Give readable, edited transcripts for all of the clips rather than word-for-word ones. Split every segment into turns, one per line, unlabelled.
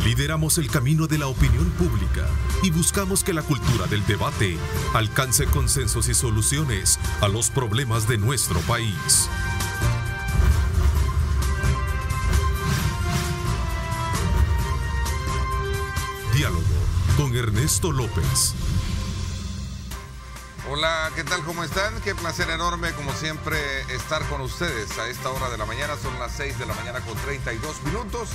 Lideramos el camino de la opinión pública y buscamos que la cultura del debate alcance consensos y soluciones a los problemas de nuestro país. Diálogo con Ernesto López.
Hola, ¿qué tal? ¿Cómo están? Qué placer enorme, como siempre, estar con ustedes a esta hora de la mañana. Son las 6 de la mañana con 32 minutos.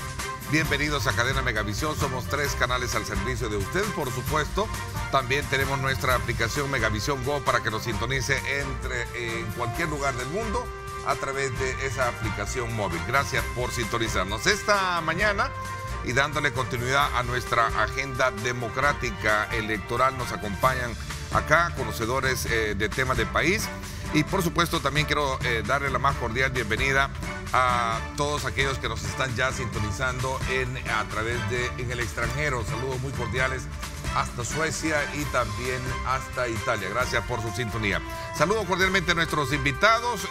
Bienvenidos a Cadena Megavisión. Somos 3 canales al servicio de usted, por supuesto. También tenemos nuestra aplicación Megavisión Go para que nos sintonice en cualquier lugar del mundo a través de esa aplicación móvil. Gracias por sintonizarnos. Esta mañana, y dándole continuidad a nuestra agenda democrática electoral, nos acompañan acá conocedores de temas del país. Y por supuesto también quiero darle la más cordial bienvenida a todos aquellos que nos están ya sintonizando a través en el extranjero. Saludos muy cordiales hasta Suecia y también hasta Italia. Gracias por su sintonía. Saludo cordialmente a nuestros invitados.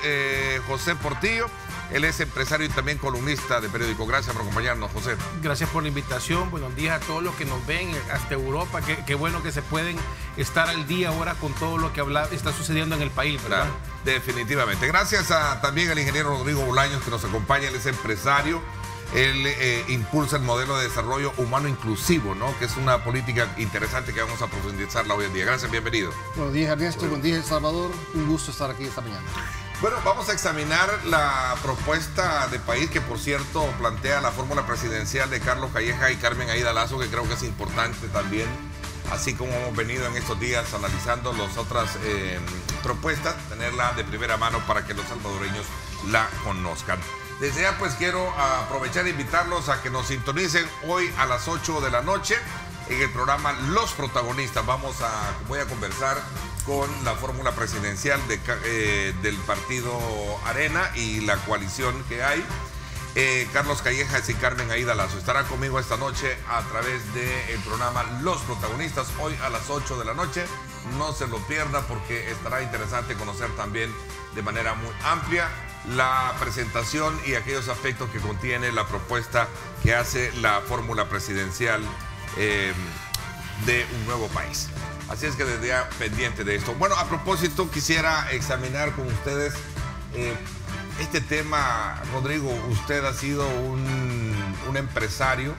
José Portillo, él es empresario y también columnista de periódico. Gracias por acompañarnos, José.
Gracias por la invitación. Buenos días a todos los que nos ven hasta Europa. Qué bueno que se pueden estar al día ahora con todo lo que está sucediendo en el país, ¿verdad?
Claro, definitivamente. Gracias también al ingeniero Rodrigo Bolaños, que nos acompaña. Él es empresario. Él impulsa el modelo de desarrollo humano inclusivo, ¿no? Que es una política interesante que vamos a profundizarla hoy en día. Gracias, bienvenido.
Buenos días, Ernesto. Buenos días, El Salvador. Un gusto estar aquí esta mañana.
Bueno, vamos a examinar la propuesta de país que, por cierto, plantea la fórmula presidencial de Carlos Calleja y Carmen Aída Lazo, que creo que es importante también, así como hemos venido en estos días analizando las otras propuestas, tenerla de primera mano para que los salvadoreños la conozcan. Desde ya, pues, quiero aprovechar e invitarlos a que nos sintonicen hoy a las 8 de la noche en el programa Los Protagonistas. Voy a conversar con la fórmula presidencial del partido Arena y la coalición que hay. Carlos Callejas y Carmen Aída Lazo estarán conmigo esta noche a través del programa Los Protagonistas, hoy a las 8 de la noche. No se lo pierda porque estará interesante conocer también de manera muy amplia la presentación y aquellos aspectos que contiene la propuesta que hace la fórmula presidencial de un nuevo país. Así es que desde ya pendiente de esto. Bueno, a propósito, quisiera examinar con ustedes este tema. Rodrigo, usted ha sido un empresario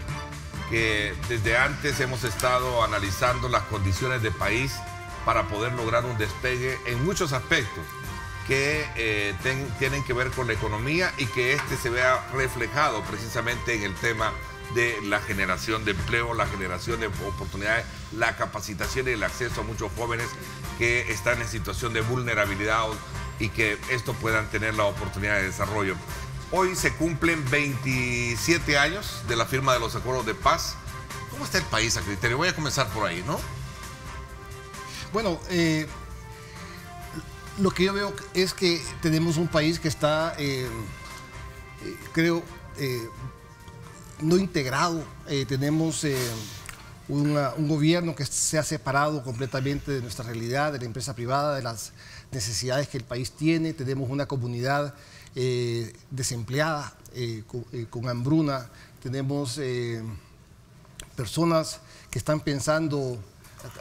que desde antes hemos estado analizando las condiciones de país para poder lograr un despegue en muchos aspectos que tienen que ver con la economía y que se vea reflejado precisamente en el tema de la generación de empleo, la generación de oportunidades, la capacitación y el acceso a muchos jóvenes que están en situación de vulnerabilidad y que esto puedan tener la oportunidad de desarrollo. Hoy se cumplen 27 años de la firma de los acuerdos de paz. ¿Cómo está el país a criterio? Voy a comenzar por ahí, ¿no?
Bueno, lo que yo veo es que tenemos un país que está, creo, no integrado. Tenemos un gobierno que se ha separado completamente de nuestra realidad, de la empresa privada, de las necesidades que el país tiene. Tenemos una comunidad desempleada, con hambruna. Tenemos personas que están pensando.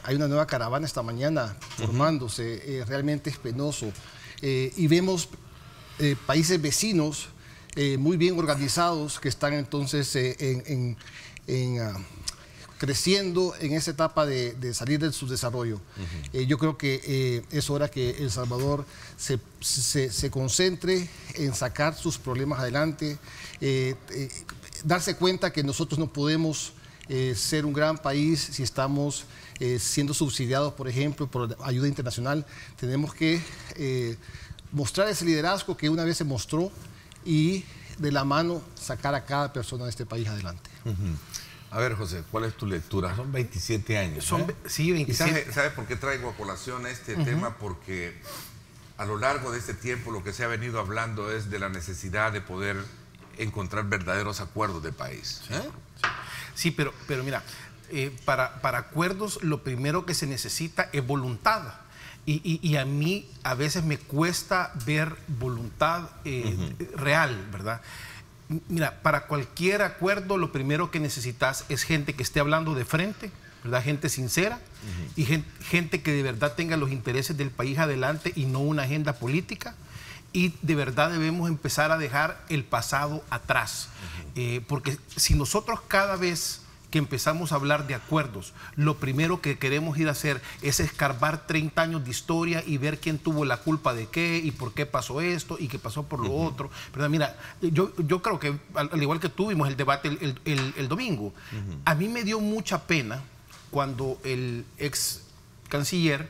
Hay una nueva caravana esta mañana formándose, realmente es penoso. Y vemos países vecinos muy bien organizados que están entonces creciendo en esa etapa de salir de su desarrollo. Yo creo que es hora que El Salvador se concentre en sacar sus problemas adelante, darse cuenta que nosotros no podemos ser un gran país si estamos siendo subsidiados, por ejemplo, por ayuda internacional. Tenemos que mostrar ese liderazgo que una vez se mostró y de la mano sacar a cada persona de este país adelante.
A ver, José, ¿cuál es tu lectura? Son 27 años.
Sí, 27.
¿Sabes por qué traigo a colación este tema? Porque a lo largo de este tiempo lo que se ha venido hablando es de la necesidad de poder encontrar verdaderos acuerdos de país.
Sí, pero mira, para acuerdos lo primero que se necesita es voluntad. Y a mí a veces me cuesta ver voluntad real, ¿verdad? Mira, para cualquier acuerdo lo primero que necesitas es gente que esté hablando de frente, ¿verdad? Gente sincera y gente que de verdad tenga los intereses del país adelante y no una agenda política. Y de verdad debemos empezar a dejar el pasado atrás, porque si nosotros cada vez que empezamos a hablar de acuerdos, lo primero que queremos ir a hacer es escarbar 30 años de historia y ver quién tuvo la culpa de qué y por qué pasó esto y qué pasó por lo otro. Pero mira, yo creo que al igual que tuvimos el debate el domingo, a mí me dio mucha pena cuando el ex canciller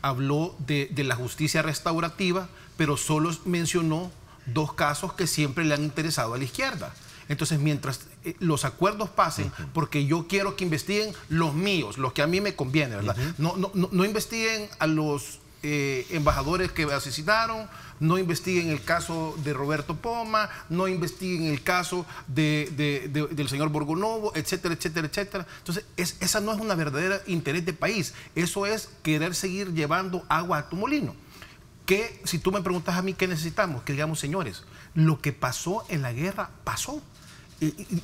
habló de la justicia restaurativa, pero solo mencionó 2 casos que siempre le han interesado a la izquierda. Entonces, mientras los acuerdos pasen, porque yo quiero que investiguen los míos, los que a mí me conviene, ¿verdad? No investiguen a los embajadores que asesinaron, no investiguen el caso de Roberto Poma, no investiguen el caso del señor Borgonovo, etcétera, etcétera, etcétera. Entonces, esa no es una verdadera interés de país. Eso es querer seguir llevando agua a tu molino. Que si tú me preguntas a mí qué necesitamos, que digamos, señores, lo que pasó en la guerra pasó.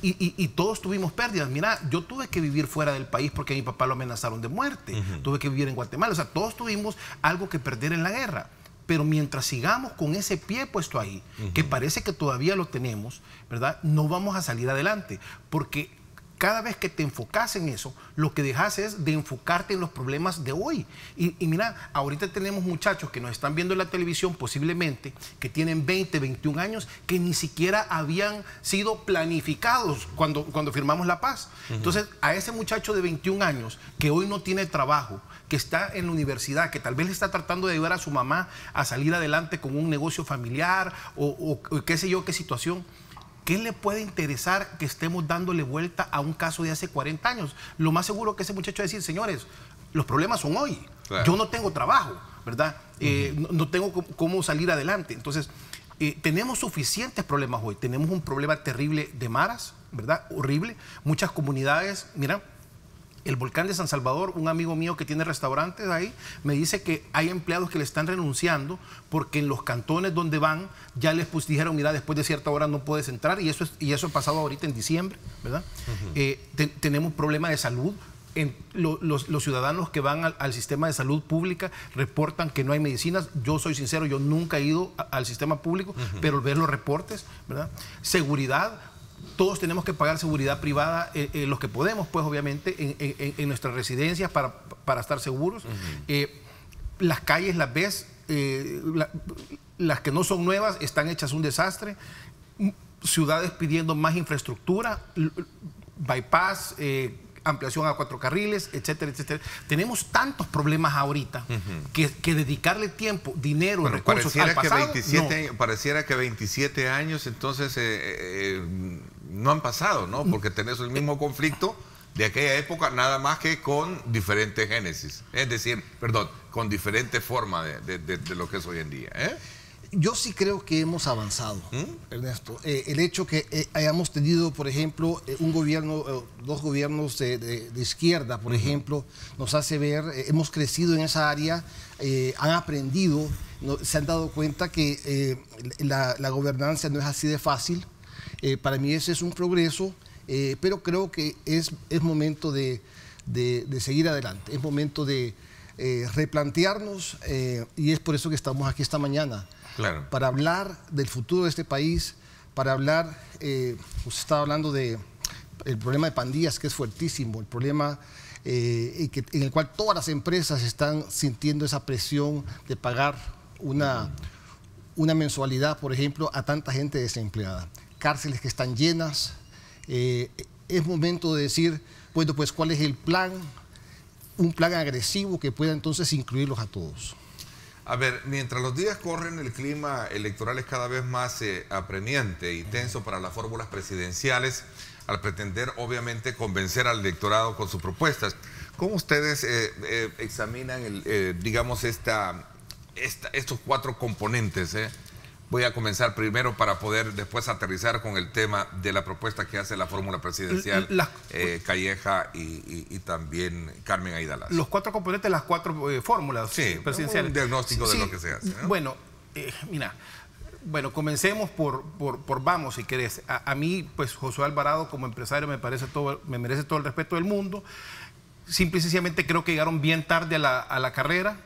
Y todos tuvimos pérdidas. Mira, yo tuve que vivir fuera del país porque a mi papá lo amenazaron de muerte. Tuve que vivir en Guatemala. O sea, todos tuvimos algo que perder en la guerra. Pero mientras sigamos con ese pie puesto ahí, que parece que todavía lo tenemos, ¿verdad? No vamos a salir adelante. Porque cada vez que te enfocas en eso, lo que dejas es de enfocarte en los problemas de hoy. Y mira, ahorita tenemos muchachos que nos están viendo en la televisión posiblemente, que tienen 20, 21 años, que ni siquiera habían sido planificados cuando firmamos la paz. Entonces, a ese muchacho de 21 años, que hoy no tiene trabajo, que está en la universidad, que tal vez le está tratando de ayudar a su mamá a salir adelante con un negocio familiar o qué sé yo, qué situación, ¿qué le puede interesar que estemos dándole vuelta a un caso de hace 40 años? Lo más seguro que ese muchacho va a decir, señores, los problemas son hoy. Claro. Yo no tengo trabajo, ¿verdad? No tengo cómo salir adelante. Entonces, tenemos suficientes problemas hoy. Tenemos un problema terrible de maras, ¿verdad? Horrible. Muchas comunidades, mira, el volcán de San Salvador, un amigo mío que tiene restaurantes ahí, me dice que hay empleados que le están renunciando porque en los cantones donde van ya les dijeron, mira, después de cierta hora no puedes entrar, y eso ha pasado ahorita en diciembre, ¿verdad? Tenemos problemas de salud. Los ciudadanos que van al sistema de salud pública reportan que no hay medicinas. Yo soy sincero, yo nunca he ido al sistema público, pero ver los reportes, ¿verdad? Seguridad. Todos tenemos que pagar seguridad privada, los que podemos, pues obviamente, en nuestras residencias para estar seguros. Las calles las ves, las que no son nuevas están hechas un desastre. Ciudades pidiendo más infraestructura, bypass, ampliación a 4 carriles, etcétera, etcétera. Tenemos tantos problemas ahorita que dedicarle tiempo, dinero, recursos al pasado,
pareciera que 27 años entonces no han pasado, ¿no? Porque tenés el mismo conflicto de aquella época, nada más que con diferentes génesis. Es decir, perdón, con diferente forma de lo que es hoy en día,
Yo sí creo que hemos avanzado, Ernesto. El hecho que hayamos tenido, por ejemplo, un gobierno, 2 gobiernos de izquierda, por ejemplo, nos hace ver, hemos crecido en esa área, han aprendido, se han dado cuenta que la gobernanza no es así de fácil. Para mí ese es un progreso, pero creo que es momento de seguir adelante, es momento de replantearnos, y es por eso que estamos aquí esta mañana.
Claro.
Para hablar del futuro de este país, para hablar, usted estaba hablando del problema de pandillas, que es fuertísimo, el problema en el cual todas las empresas están sintiendo esa presión de pagar una mensualidad, por ejemplo, a tanta gente desempleada. Cárceles que están llenas. Es momento de decir, bueno, pues, ¿cuál es el plan? Un plan agresivo que pueda entonces incluirlos a todos.
A ver, mientras los días corren, el clima electoral es cada vez más apremiante y tenso para las fórmulas presidenciales, al pretender, obviamente, convencer al electorado con sus propuestas. ¿Cómo ustedes examinan, digamos, estos 4 componentes? Voy a comenzar primero para poder después aterrizar con el tema de la propuesta que hace la fórmula presidencial Calleja y también Carmen Aida Lazo.
Los 4 componentes, las 4 fórmulas presidenciales.
Un diagnóstico de lo que se hace, ¿no?
Bueno, mira, Bueno, comencemos por vamos, si querés. A mí, pues, Josué Alvarado como empresario me merece todo el respeto del mundo. Simple y sencillamente creo que llegaron bien tarde a la carrera.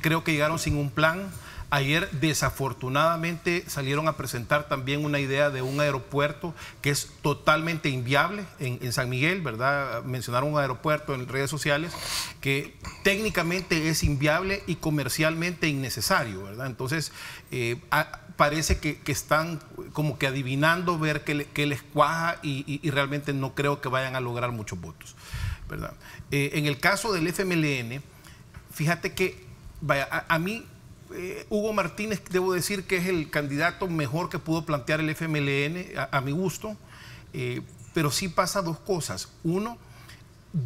Creo que llegaron sin un plan. Ayer, desafortunadamente, salieron a presentar también una idea de un aeropuerto que es totalmente inviable en San Miguel, ¿verdad? Mencionaron un aeropuerto en redes sociales que técnicamente es inviable y comercialmente innecesario, ¿verdad? Entonces, parece que están como que adivinando ver qué les cuaja y realmente no creo que vayan a lograr muchos votos, ¿verdad? En el caso del FMLN, fíjate que, vaya, a mí... Hugo Martínez, debo decir que es el candidato mejor que pudo plantear el FMLN a mi gusto, pero sí pasa dos cosas. Uno,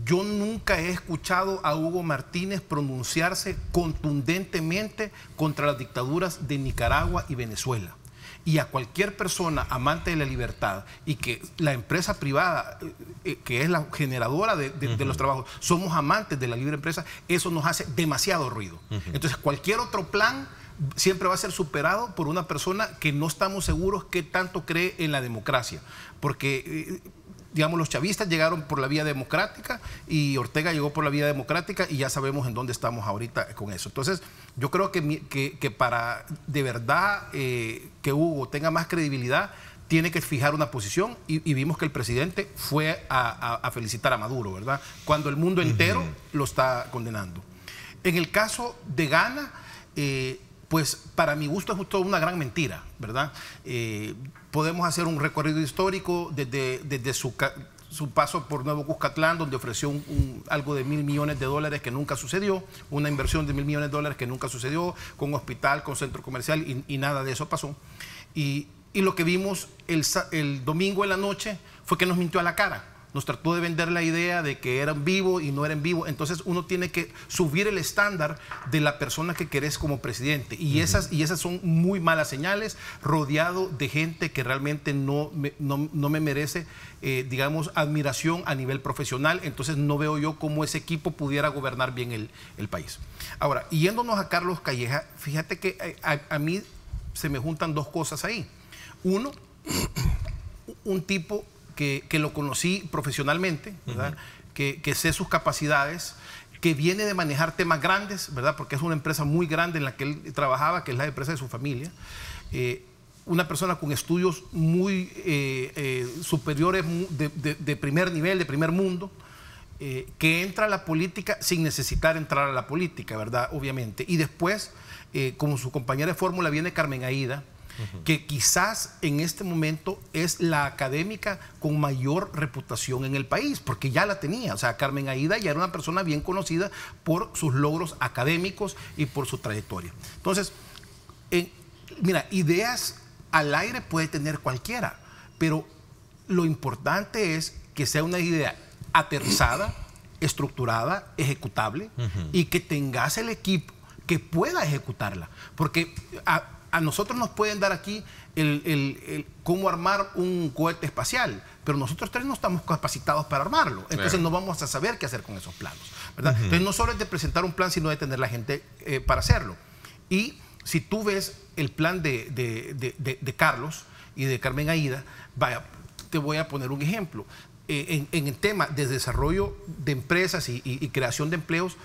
yo nunca he escuchado a Hugo Martínez pronunciarse contundentemente contra las dictaduras de Nicaragua y Venezuela. Y a cualquier persona amante de la libertad y que la empresa privada, que es la generadora de los trabajos, somos amantes de la libre empresa, eso nos hace demasiado ruido. Entonces, cualquier otro plan siempre va a ser superado por una persona que no estamos seguros qué tanto cree en la democracia. Porque... digamos, los chavistas llegaron por la vía democrática y Ortega llegó por la vía democrática y ya sabemos en dónde estamos ahorita con eso. Entonces, yo creo que para de verdad que Hugo tenga más credibilidad, tiene que fijar una posición y vimos que el presidente fue a felicitar a Maduro, ¿verdad? Cuando el mundo entero lo está condenando. En el caso de Ghana, pues para mi gusto es toda una gran mentira, ¿verdad? Podemos hacer un recorrido histórico desde su paso por Nuevo Cuscatlán, donde ofreció algo de $1.000 millones que nunca sucedió, una inversión de $1.000 millones que nunca sucedió, con hospital, con centro comercial, y nada de eso pasó. Y lo que vimos el domingo en la noche fue que nos mintió a la cara. Nos trató de vender la idea de que eran vivo y no eran vivo. Entonces uno tiene que subir el estándar de la persona que querés como presidente. Y esas son muy malas señales, rodeado de gente que realmente no me merece, digamos, admiración a nivel profesional. Entonces no veo yo cómo ese equipo pudiera gobernar bien el país. Ahora, yéndonos a Carlos Calleja, fíjate que a mí se me juntan dos cosas ahí. Uno, un tipo... Que lo conocí profesionalmente, ¿verdad? Que sé sus capacidades, que viene de manejar temas grandes, ¿verdad? Porque es una empresa muy grande en la que él trabajaba, que es la empresa de su familia. Una persona con estudios muy superiores, de primer nivel, de primer mundo, que entra a la política sin necesitar entrar a la política, ¿verdad? Obviamente. Y después, como su compañera de fórmula, viene Carmen Aída, que quizás en este momento es la académica con mayor reputación en el país, porque ya la tenía. O sea, Carmen Aída ya era una persona bien conocida por sus logros académicos y por su trayectoria. Entonces, mira, ideas al aire puede tener cualquiera, pero lo importante es que sea una idea aterrizada, estructurada, ejecutable, y que tengas el equipo que pueda ejecutarla. Porque a nosotros nos pueden dar aquí cómo armar un cohete espacial, pero nosotros tres no estamos capacitados para armarlo. Entonces no vamos a saber qué hacer con esos planos, ¿verdad? Entonces no solo es de presentar un plan, sino de tener la gente para hacerlo. Y si tú ves el plan de Carlos y de Carmen Aída, vaya, te voy a poner un ejemplo. En el tema de desarrollo de empresas y creación de empleos,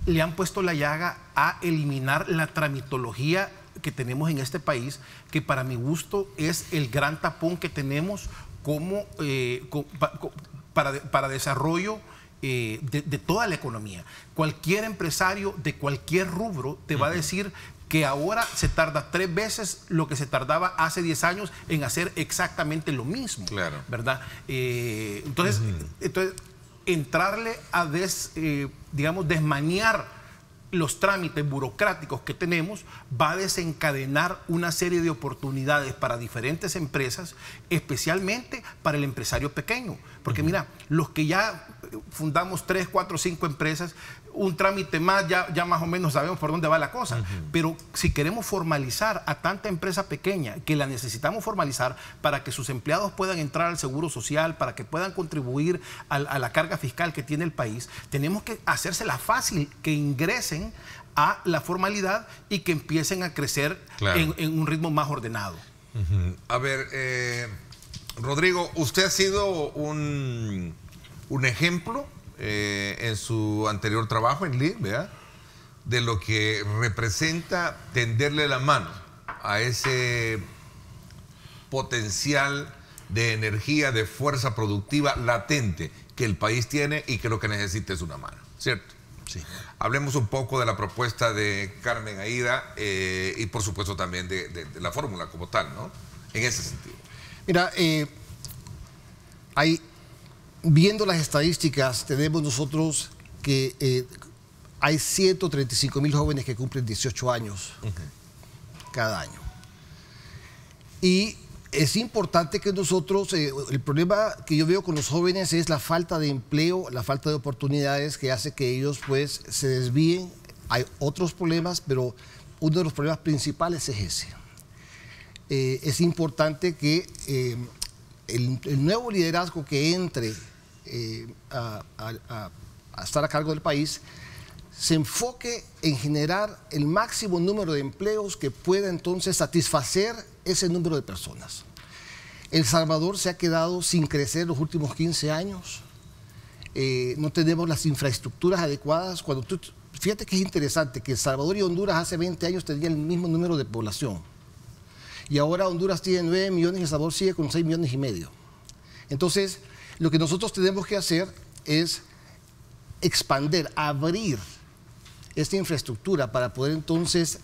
le han puesto la llaga a eliminar la tramitología que tenemos en este país, que para mi gusto es el gran tapón que tenemos como para desarrollo de toda la economía. Cualquier empresario de cualquier rubro te va a decir que ahora se tarda 3 veces lo que se tardaba hace 10 años en hacer exactamente lo mismo, claro, ¿verdad? Entonces, entrarle a digamos, desmanear los trámites burocráticos que tenemos va a desencadenar una serie de oportunidades para diferentes empresas, especialmente para el empresario pequeño. Porque mira, los que ya fundamos 3, 4, 5 empresas, un trámite más, ya más o menos sabemos por dónde va la cosa. Pero si queremos formalizar a tanta empresa pequeña, que la necesitamos formalizar para que sus empleados puedan entrar al seguro social, para que puedan contribuir a la carga fiscal que tiene el país, tenemos que hacérsela fácil, que ingresen a la formalidad y que empiecen a crecer en un ritmo más ordenado.
A ver, Rodrigo, usted ha sido un ejemplo en su anterior trabajo en LIC, ¿verdad?, de lo que representa tenderle la mano a ese potencial de energía, de fuerza productiva latente que el país tiene y que lo que necesita es una mano, ¿cierto?
Sí.
Hablemos un poco de la propuesta de Carmen Aída y por supuesto también de la fórmula como tal, ¿no? En ese sentido.
Mira, viendo las estadísticas, tenemos nosotros que hay 135.000 jóvenes que cumplen 18 años cada año. Y es importante que nosotros, el problema que yo veo con los jóvenes es la falta de empleo, la falta de oportunidades que hace que ellos pues se desvíen. Hay otros problemas, pero uno de los problemas principales es ese. Es importante que el nuevo liderazgo que entre a estar a cargo del país se enfoque en generar el máximo número de empleos que pueda entonces satisfacer ese número de personas. El Salvador se ha quedado sin crecer los últimos 15 años. No tenemos las infraestructuras adecuadas. Fíjate que es interesante que El Salvador y Honduras hace 20 años tenían el mismo número de población. Y ahora Honduras tiene 9 millones y El Salvador sigue con 6,5 millones. Entonces, lo que nosotros tenemos que hacer es expandir, abrir esta infraestructura para poder entonces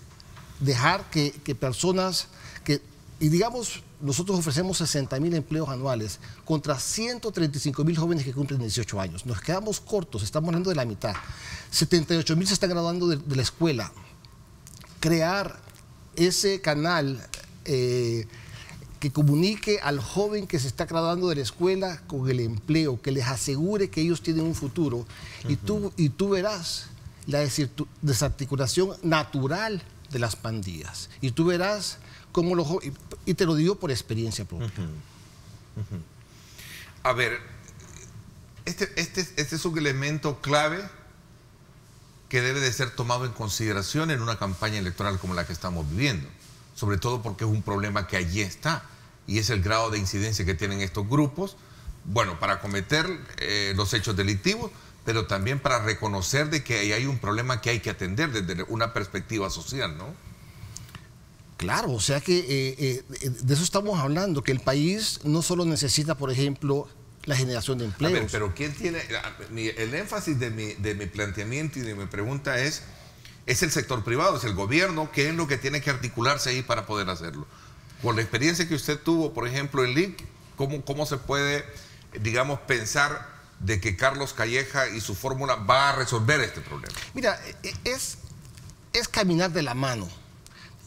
dejar que personas y digamos, nosotros ofrecemos 60.000 empleos anuales contra 135.000 jóvenes que cumplen 18 años. Nos quedamos cortos, estamos hablando de la mitad. 78.000 se están graduando de la escuela. Crear ese canal que comunique al joven que se está graduando de la escuela con el empleo, que les asegure que ellos tienen un futuro. Y tú verás la desarticulación natural de las pandillas. Y tú verás cómo los jóvenes, y te lo digo por experiencia propia.
A ver, este es un elemento clave que debe de ser tomado en consideración en una campaña electoral como la que estamos viviendo, sobre todo porque es un problema que allí está, y es el grado de incidencia que tienen estos grupos, bueno, para cometer los hechos delictivos, pero también para reconocer de que ahí hay un problema que hay que atender desde una perspectiva social, ¿no?
Claro, o sea que de eso estamos hablando, que el país no solo necesita, por ejemplo, la generación de empleos.
A ver, pero ¿quién tiene? El énfasis de mi planteamiento y de mi pregunta es el sector privado, es el gobierno, ¿qué es lo que tiene que articularse ahí para poder hacerlo? Con la experiencia que usted tuvo, por ejemplo, en LIC, ¿cómo se puede, digamos, pensar de que Carlos Calleja y su fórmula va a resolver este problema?
Mira, es caminar de la mano.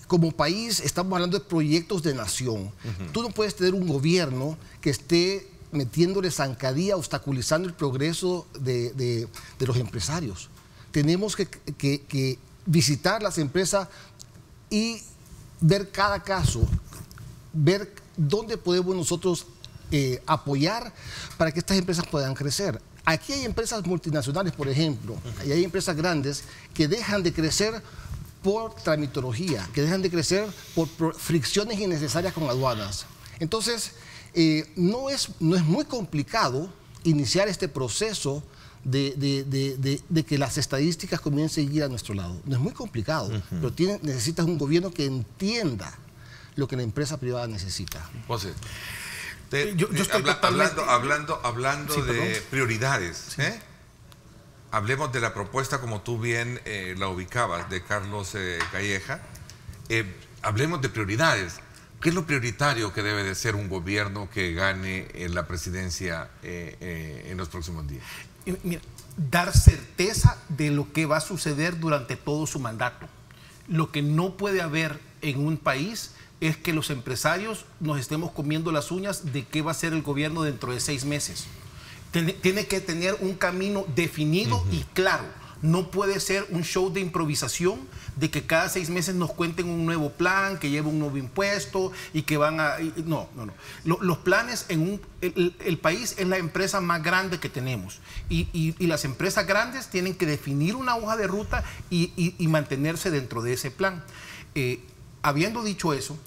Como país estamos hablando de proyectos de nación. Tú no puedes tener un gobierno que esté metiéndole zancadilla, obstaculizando el progreso de los empresarios. Tenemos que visitar las empresas y ver cada caso, ver dónde podemos nosotros apoyar para que estas empresas puedan crecer. Aquí hay empresas multinacionales, por ejemplo, y hay empresas grandes que dejan de crecer por tramitología, que dejan de crecer por fricciones innecesarias con aduanas. Entonces, no es muy complicado iniciar este proceso de que las estadísticas comiencen a ir a nuestro lado. No es muy complicado, pero necesitas un gobierno que entienda lo que la empresa privada necesita.
José,
yo estoy
hablando
sí,
de prioridades, sí. Hablemos de la propuesta como tú bien la ubicabas de Carlos Calleja. Hablemos de prioridades. ¿Qué es lo prioritario que debe de ser un gobierno que gane la presidencia en los próximos días?
Mira, dar certeza de lo que va a suceder durante todo su mandato. Lo que no puede haber en un país es que los empresarios nos estemos comiendo las uñas de qué va a ser el gobierno dentro de 6 meses. Tiene que tener un camino definido y claro. no puede ser un show de improvisación, de que cada 6 meses nos cuenten un nuevo plan, que lleva un nuevo impuesto y que van a... No. Los planes el país es la empresa más grande que tenemos y las empresas grandes tienen que definir una hoja de ruta y mantenerse dentro de ese plan. Habiendo dicho eso,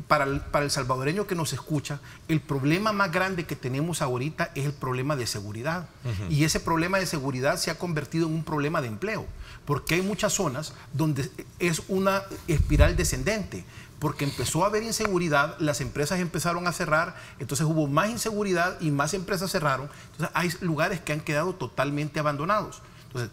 para el salvadoreño que nos escucha, el problema más grande que tenemos ahorita es el problema de seguridad. Y ese problema de seguridad se ha convertido en un problema de empleo, porque hay muchas zonas donde es una espiral descendente, porque empezó a haber inseguridad, las empresas empezaron a cerrar, entonces hubo más inseguridad y más empresas cerraron. Entonces hay lugares que han quedado totalmente abandonados. Entonces,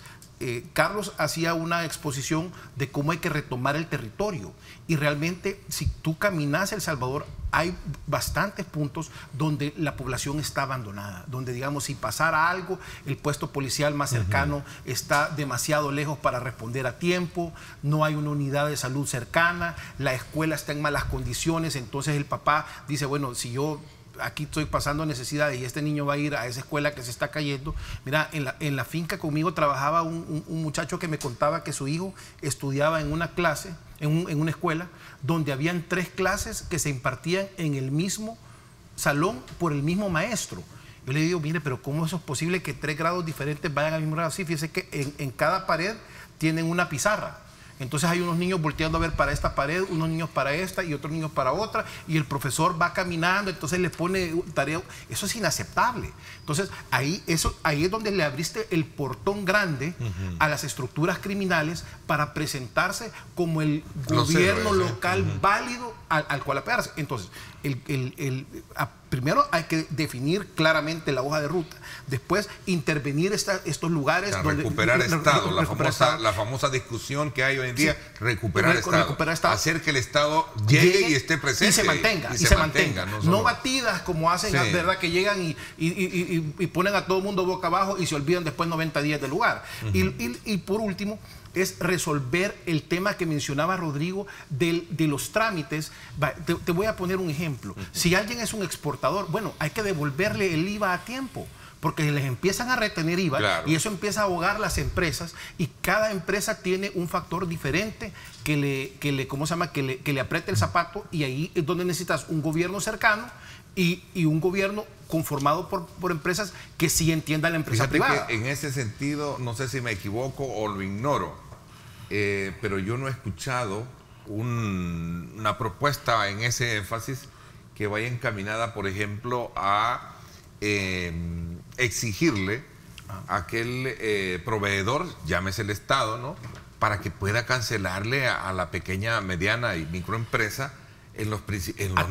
Carlos hacía una exposición de cómo hay que retomar el territorio y realmente si tú caminas El Salvador hay bastantes puntos donde la población está abandonada, donde digamos si pasara algo el puesto policial más cercano está demasiado lejos para responder a tiempo, no hay una unidad de salud cercana, la escuela está en malas condiciones, entonces el papá dice bueno, si yo aquí estoy pasando necesidades y este niño va a ir a esa escuela que se está cayendo. Mira, en la finca conmigo trabajaba un muchacho que me contaba que su hijo estudiaba en una clase, en una escuela, donde habían 3 clases que se impartían en el mismo salón por el mismo maestro. Yo le digo, mire, pero ¿cómo eso es posible que 3 grados diferentes vayan al mismo grado? Sí, fíjese que en cada pared tienen una pizarra. Entonces hay unos niños volteando a ver para esta pared, unos niños para esta y otros niños para otra, y el profesor va caminando, entonces le pone tarea. Eso es inaceptable. Entonces ahí es donde le abriste el portón grande a las estructuras criminales para presentarse como el gobierno local válido al cual apegarse. Entonces, primero hay que definir claramente la hoja de ruta, después intervenir estos lugares.
Recuperar Estado, la famosa discusión que hay hoy en día, recuperar Estado, hacer que el Estado llegue y esté presente.
Y se mantenga. No batidas como hacen, ¿verdad? Que llegan y ponen a todo el mundo boca abajo y se olvidan después 90 días del lugar. Y por último, es resolver el tema que mencionaba Rodrigo de los trámites. Te voy a poner un ejemplo. Si alguien es un exportador, bueno, hay que devolverle el IVA a tiempo, porque les empiezan a retener IVA y eso empieza a ahogar las empresas y cada empresa tiene un factor diferente que le apriete el zapato y ahí es donde necesitas un gobierno cercano y un gobierno conformado por empresas que sí entiendan la empresa privada.
Que en ese sentido, no sé si me equivoco o lo ignoro, pero yo no he escuchado una propuesta en ese énfasis que vaya encaminada, por ejemplo, a exigirle a aquel proveedor, llámese el Estado, ¿no?, para que pueda cancelarle a la pequeña, mediana y microempresa a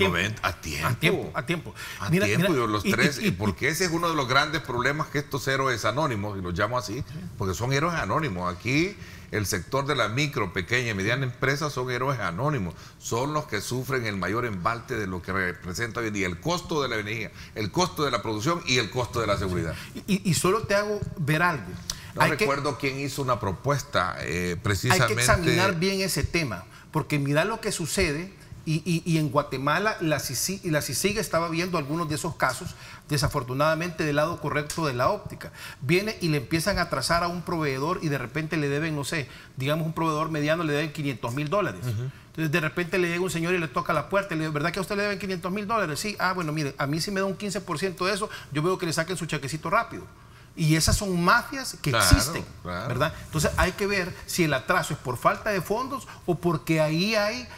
tiempo. Mira, los tres, porque ese es uno de los grandes problemas que estos héroes anónimos, y los llamo así, porque son héroes anónimos. Aquí el sector de la micro, pequeña y mediana empresa son héroes anónimos, son los que sufren el mayor embalte de lo que representa hoy en día el costo de la energía, el costo de la producción y el costo de la seguridad.
Y solo te hago ver algo.
No recuerdo quién hizo una propuesta precisamente.
Hay que examinar bien ese tema, porque mira lo que sucede. Y en Guatemala la CICIG estaba viendo algunos de esos casos, desafortunadamente del lado correcto de la óptica. Viene y le empiezan a trazar a un proveedor y de repente le deben, no sé, digamos un proveedor mediano le deben $500,000. Entonces de repente le llega un señor y le toca la puerta y le dice, ¿verdad que a usted le deben $500,000? Sí, bueno, mire, a mí si me da un 15% de eso, yo veo que le saquen su chequecito rápido. Y esas son mafias que existen, ¿verdad? Entonces hay que ver si el atraso es por falta de fondos o porque ahí hay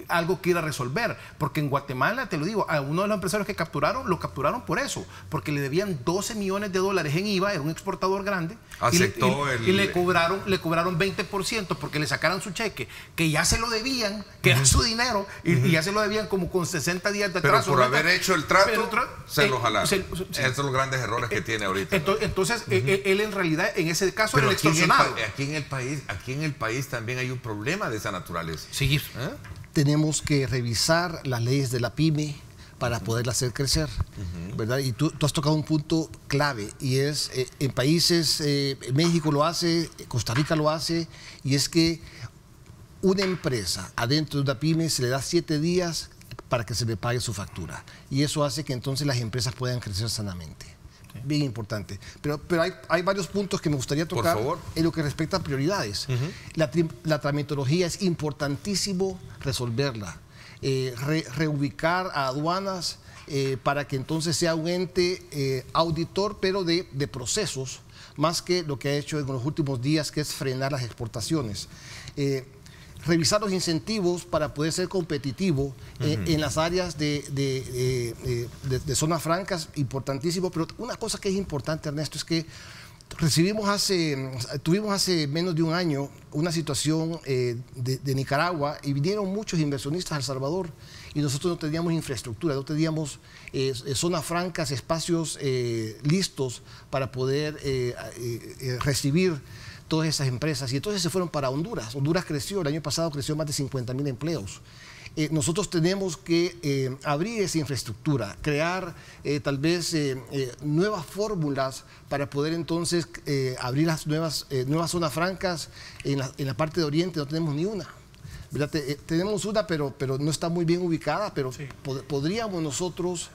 algo que ir a resolver. Porque en Guatemala, te lo digo, a uno de los empresarios que capturaron, lo capturaron por eso, porque le debían $12 millones en IVA, era un exportador grande, y le cobraron 20% porque le sacaran su cheque, que ya se lo debían, que era su dinero, y ya se lo debían como con 60 días de atraso.
Pero por haber hecho el trato, se lo jalaron. Esos son los grandes errores que tiene ahorita.
Entonces, él en realidad, en ese caso, era el extorsionado.
Aquí en el país también hay un problema de esa naturaleza.
Sí.
Tenemos que revisar las leyes de la PYME para poderla hacer crecer, ¿verdad? Y tú has tocado un punto clave, y es, en países, México lo hace, Costa Rica lo hace, y es que una empresa adentro de una PYME se le da 7 días para que se le pague su factura. Y eso hace que entonces las empresas puedan crecer sanamente. bien importante. Pero hay varios puntos que me gustaría tocar en lo que respecta a prioridades. La tramitología es importantísimo resolverla. Reubicar a aduanas para que entonces sea un ente auditor, pero de procesos, más que lo que ha hecho en los últimos días, que es frenar las exportaciones. Revisar los incentivos para poder ser competitivo en las áreas de zonas francas, importantísimo. Pero una cosa que es importante, Ernesto, es que tuvimos hace menos de un año una situación de Nicaragua, y vinieron muchos inversionistas a El Salvador, y nosotros no teníamos infraestructura, no teníamos zonas francas, espacios listos para poder recibir todas esas empresas. Y entonces se fueron para Honduras. Honduras creció, el año pasado creció más de 50.000 empleos. Nosotros tenemos que abrir esa infraestructura, crear tal vez nuevas fórmulas para poder entonces abrir las nuevas zonas francas. En la parte de Oriente no tenemos ni una. Tenemos una, pero no está muy bien ubicada, pero sí, podríamos nosotros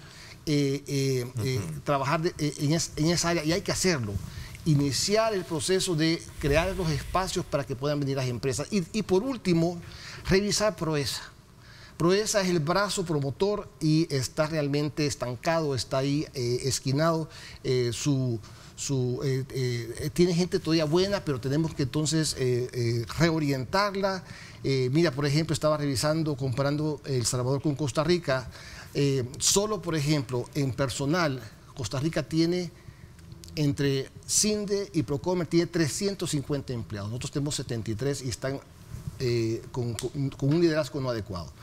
trabajar en esa área, y hay que hacerlo. Iniciar el proceso de crear los espacios para que puedan venir las empresas. Y por último, revisar Proesa. Proesa es el brazo promotor y está realmente estancado, está ahí esquinado. Tiene gente todavía buena, pero tenemos que entonces reorientarla. Mira, por ejemplo, estaba revisando, comparando El Salvador con Costa Rica. Solo, por ejemplo, en personal, Costa Rica tiene, entre CINDE y Procomer, tiene 350 empleados. Nosotros tenemos 73 y están con un liderazgo no adecuado.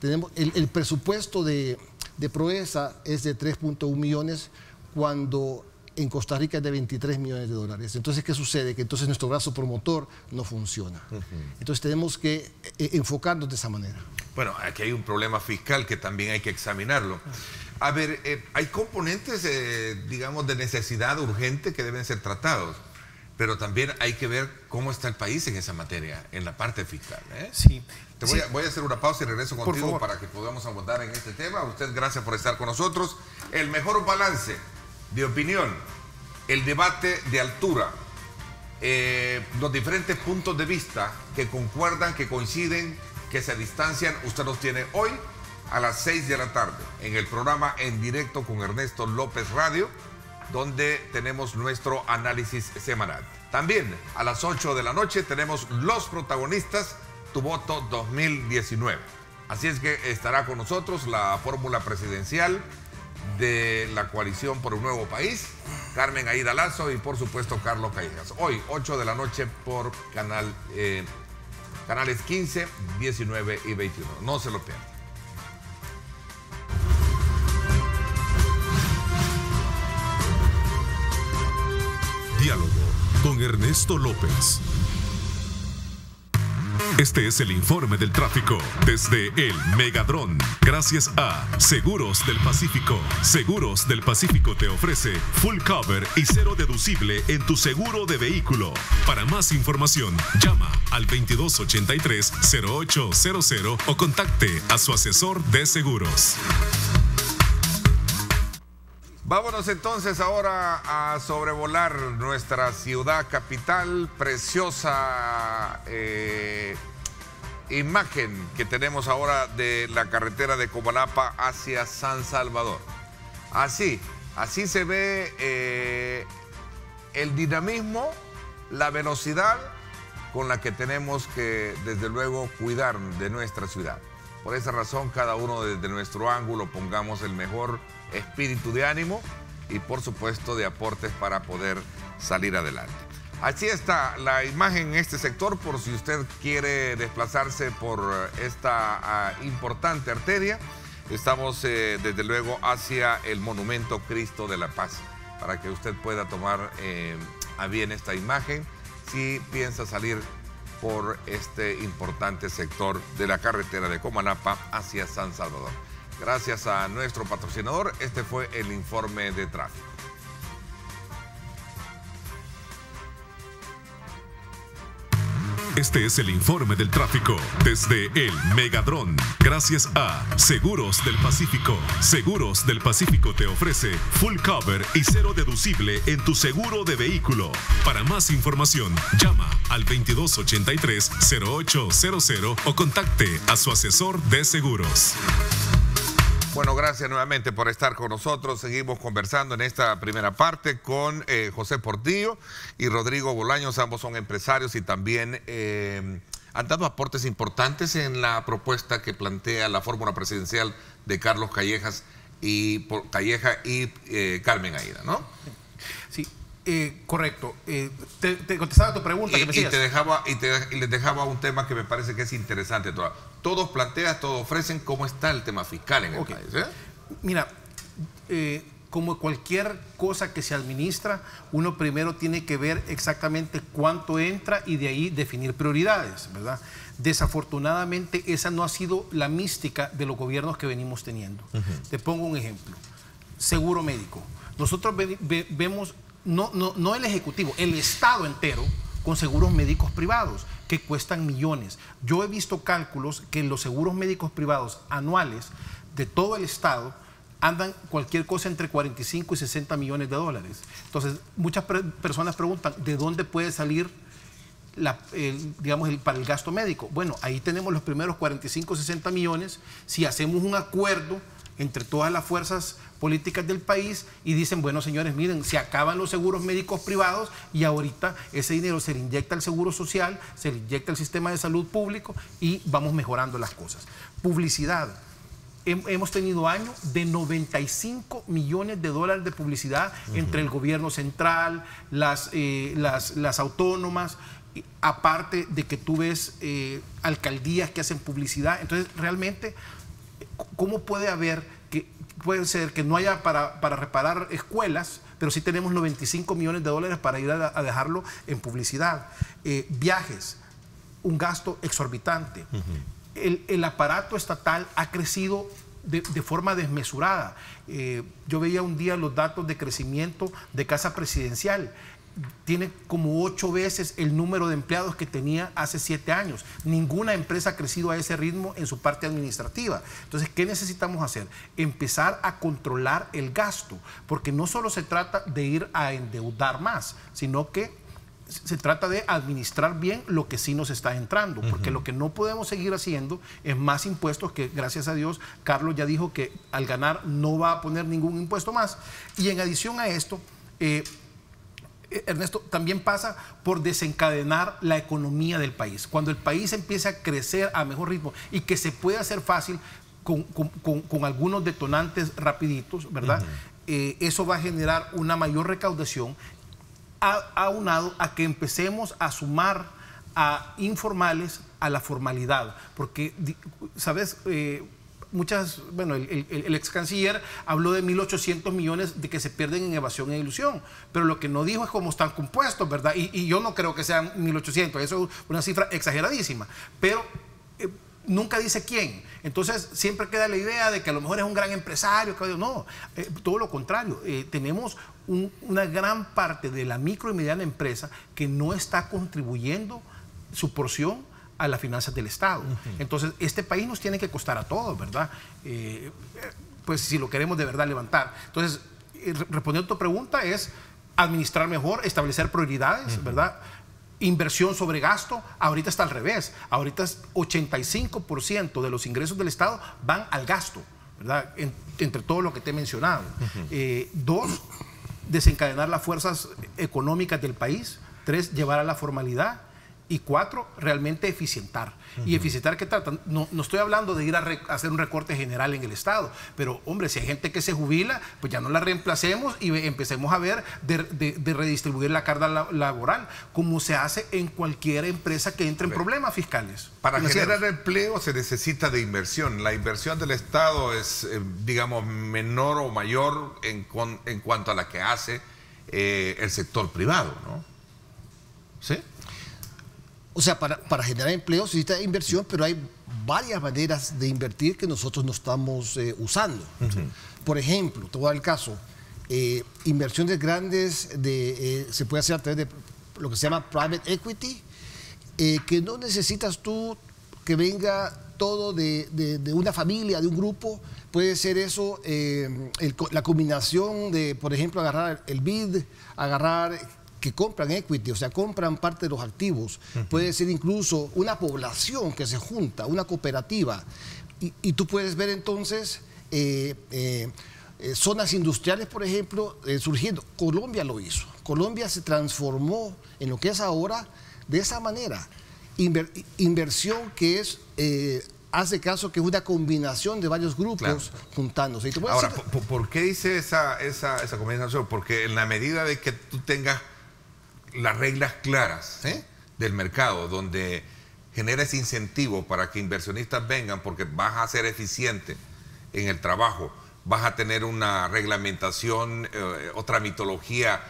Tenemos el presupuesto de Proesa es de 3.1 millones, cuando en Costa Rica es de 23 millones de dólares. Entonces, ¿qué sucede? Que entonces nuestro brazo promotor no funciona. Entonces tenemos que enfocarnos de esa manera.
Bueno, aquí hay un problema fiscal que también hay que examinarlo. A ver, hay componentes, digamos, de necesidad urgente que deben ser tratados, pero también hay que ver cómo está el país en esa materia, en la parte fiscal.
Sí.
Voy a hacer una pausa y regreso contigo para que podamos abordar en este tema. A usted, gracias por estar con nosotros. El mejor balance de opinión, el debate de altura, los diferentes puntos de vista que concuerdan, que coinciden, que se distancian, usted los tiene hoy a las 6 de la tarde en el programa En Directo con Ernesto López Radio, donde tenemos nuestro análisis semanal. También a las 8 de la noche tenemos Los Protagonistas, Tu Voto 2019. Así es que estará con nosotros la fórmula presidencial de la Coalición por un Nuevo País, Carmen Aída Lazo y por supuesto Carlos Callejas. Hoy 8 de la noche por canales 15, 19 y 21. No se lo pierdan.
Diálogo con Ernesto López. Este es el informe del tráfico desde el Megadrón. Gracias a Seguros del Pacífico. Seguros del Pacífico te ofrece full cover y cero deducible en tu seguro de vehículo. Para más información, llama al 2283-0800 o contacte a su asesor de seguros.
Vámonos entonces ahora a sobrevolar nuestra ciudad capital, preciosa imagen que tenemos ahora de la carretera de Comalapa hacia San Salvador. Así se ve el dinamismo, la velocidad con la que tenemos que, desde luego, cuidar de nuestra ciudad. Por esa razón, cada uno desde nuestro ángulo pongamos el mejor espíritu de ánimo y por supuesto de aportes para poder salir adelante. Así está la imagen en este sector, por si usted quiere desplazarse por esta importante arteria. Estamos desde luego hacia el Monumento Cristo de la Paz, para que usted pueda tomar a bien esta imagen si piensa salir por este importante sector de la carretera de Comalapa hacia San Salvador. Gracias a nuestro patrocinador, este fue el informe de tráfico.
Este es el informe del tráfico desde el Megadrón. Gracias a Seguros del Pacífico. Seguros del Pacífico te ofrece full cover y cero deducible en tu seguro de vehículo. Para más información, llama al 2283-0800 o contacte a su asesor de seguros.
Bueno, gracias nuevamente por estar con nosotros. Seguimos conversando en esta primera parte con José Portillo y Rodrigo Bolaños. Ambos son empresarios y también han dado aportes importantes en la propuesta que plantea la fórmula presidencial de Carlos Calleja y Carmen Aída, ¿no?
Sí. Correcto. Te contestaba tu pregunta que me decías.
Y les dejaba un tema que me parece que es interesante. Todos plantean, todos ofrecen cómo está el tema fiscal en el país.
Mira, como cualquier cosa que se administra, uno primero tiene que ver exactamente cuánto entra y de ahí definir prioridades, ¿verdad? Desafortunadamente, esa no ha sido la mística de los gobiernos que venimos teniendo. Te pongo un ejemplo. Seguro médico. Nosotros vemos... No el Ejecutivo, el Estado entero con seguros médicos privados que cuestan millones. Yo he visto cálculos que los seguros médicos privados anuales de todo el Estado andan cualquier cosa entre 45 y 60 millones de dólares. Entonces, muchas personas preguntan, ¿de dónde puede salir para el gasto médico? Bueno, ahí tenemos los primeros 45 o 60 millones si hacemos un acuerdo entre todas las fuerzas políticas del país y dicen, bueno, señores, miren, se acaban los seguros médicos privados y ahorita ese dinero se le inyecta al seguro social, se le inyecta al sistema de salud público y vamos mejorando las cosas. Publicidad. Hemos tenido años de 95 millones de dólares de publicidad entre el gobierno central, las autónomas, aparte de que tú ves alcaldías que hacen publicidad. Entonces, realmente, ¿cómo puede ser que no haya para reparar escuelas, pero sí tenemos 95 millones de dólares para ir a dejarlo en publicidad? Viajes, un gasto exorbitante. El aparato estatal ha crecido de forma desmesurada. Yo veía un día los datos de crecimiento de Casa Presidencial. Tiene como 8 veces el número de empleados que tenía hace 7 años. Ninguna empresa ha crecido a ese ritmo en su parte administrativa. Entonces, ¿qué necesitamos hacer? Empezar a controlar el gasto, porque no solo se trata de ir a endeudar más, sino que se trata de administrar bien lo que sí nos está entrando, porque lo que no podemos seguir haciendo es más impuestos, que gracias a Dios Carlos ya dijo que al ganar no va a poner ningún impuesto más. Y en adición a esto, Ernesto, también pasa por desencadenar la economía del país. Cuando el país empiece a crecer a mejor ritmo y que se puede hacer fácil con algunos detonantes rapiditos, ¿verdad? Eso va a generar una mayor recaudación, aunado a que empecemos a sumar a informales a la formalidad. Porque, ¿sabes? El ex canciller habló de 1.800 millones de que se pierden en evasión e ilusión, pero lo que no dijo es cómo están compuestos, ¿verdad? Y yo no creo que sean 1.800, eso es una cifra exageradísima, pero nunca dice quién. Entonces siempre queda la idea de que a lo mejor es un gran empresario. No, todo lo contrario. Tenemos una gran parte de la micro y mediana empresa que no está contribuyendo su porción a las finanzas del Estado. Entonces, este país nos tiene que costar a todos, ¿verdad? Pues si lo queremos de verdad levantar. Entonces, respondiendo a tu pregunta, es administrar mejor, establecer prioridades, ¿verdad? Inversión sobre gasto. Ahorita está al revés. Ahorita es 85% de los ingresos del Estado van al gasto, ¿verdad? Entre todo lo que te he mencionado. 2, desencadenar las fuerzas económicas del país. 3, llevar a la formalidad. Y 4, realmente eficientar. ¿Y eficientar qué trata? No estoy hablando de ir a hacer un recorte general en el Estado, pero hombre, si hay gente que se jubila, pues ya no la reemplacemos y empecemos a ver de redistribuir la carga laboral, como se hace en cualquier empresa que entre en problemas fiscales.
Para generar empleo se necesita de inversión. La inversión del Estado es, digamos, menor o mayor en cuanto a la que hace el sector privado, ¿no? ¿Sí?
O sea, para generar empleo se necesita inversión, pero hay varias maneras de invertir que nosotros no estamos usando. Por ejemplo, te voy a dar el caso, inversiones grandes se puede hacer a través de lo que se llama private equity. que no necesitas tú que venga todo de una familia, de un grupo. Puede ser eso, la combinación de, por ejemplo, agarrar el BID, que compran equity, o sea, compran parte de los activos. Puede ser incluso una población que se junta, una cooperativa. Y tú puedes ver entonces zonas industriales, por ejemplo, surgiendo. Colombia lo hizo. Colombia se transformó en lo que es ahora de esa manera. Inversión que es... hace caso que es una combinación de varios grupos juntándose. Y
ahora, ¿por qué dice esa combinación? Porque en la medida de que tú tengas las reglas claras del mercado, donde genera ese incentivo para que inversionistas vengan, porque vas a ser eficiente en el trabajo, vas a tener una reglamentación o tramitología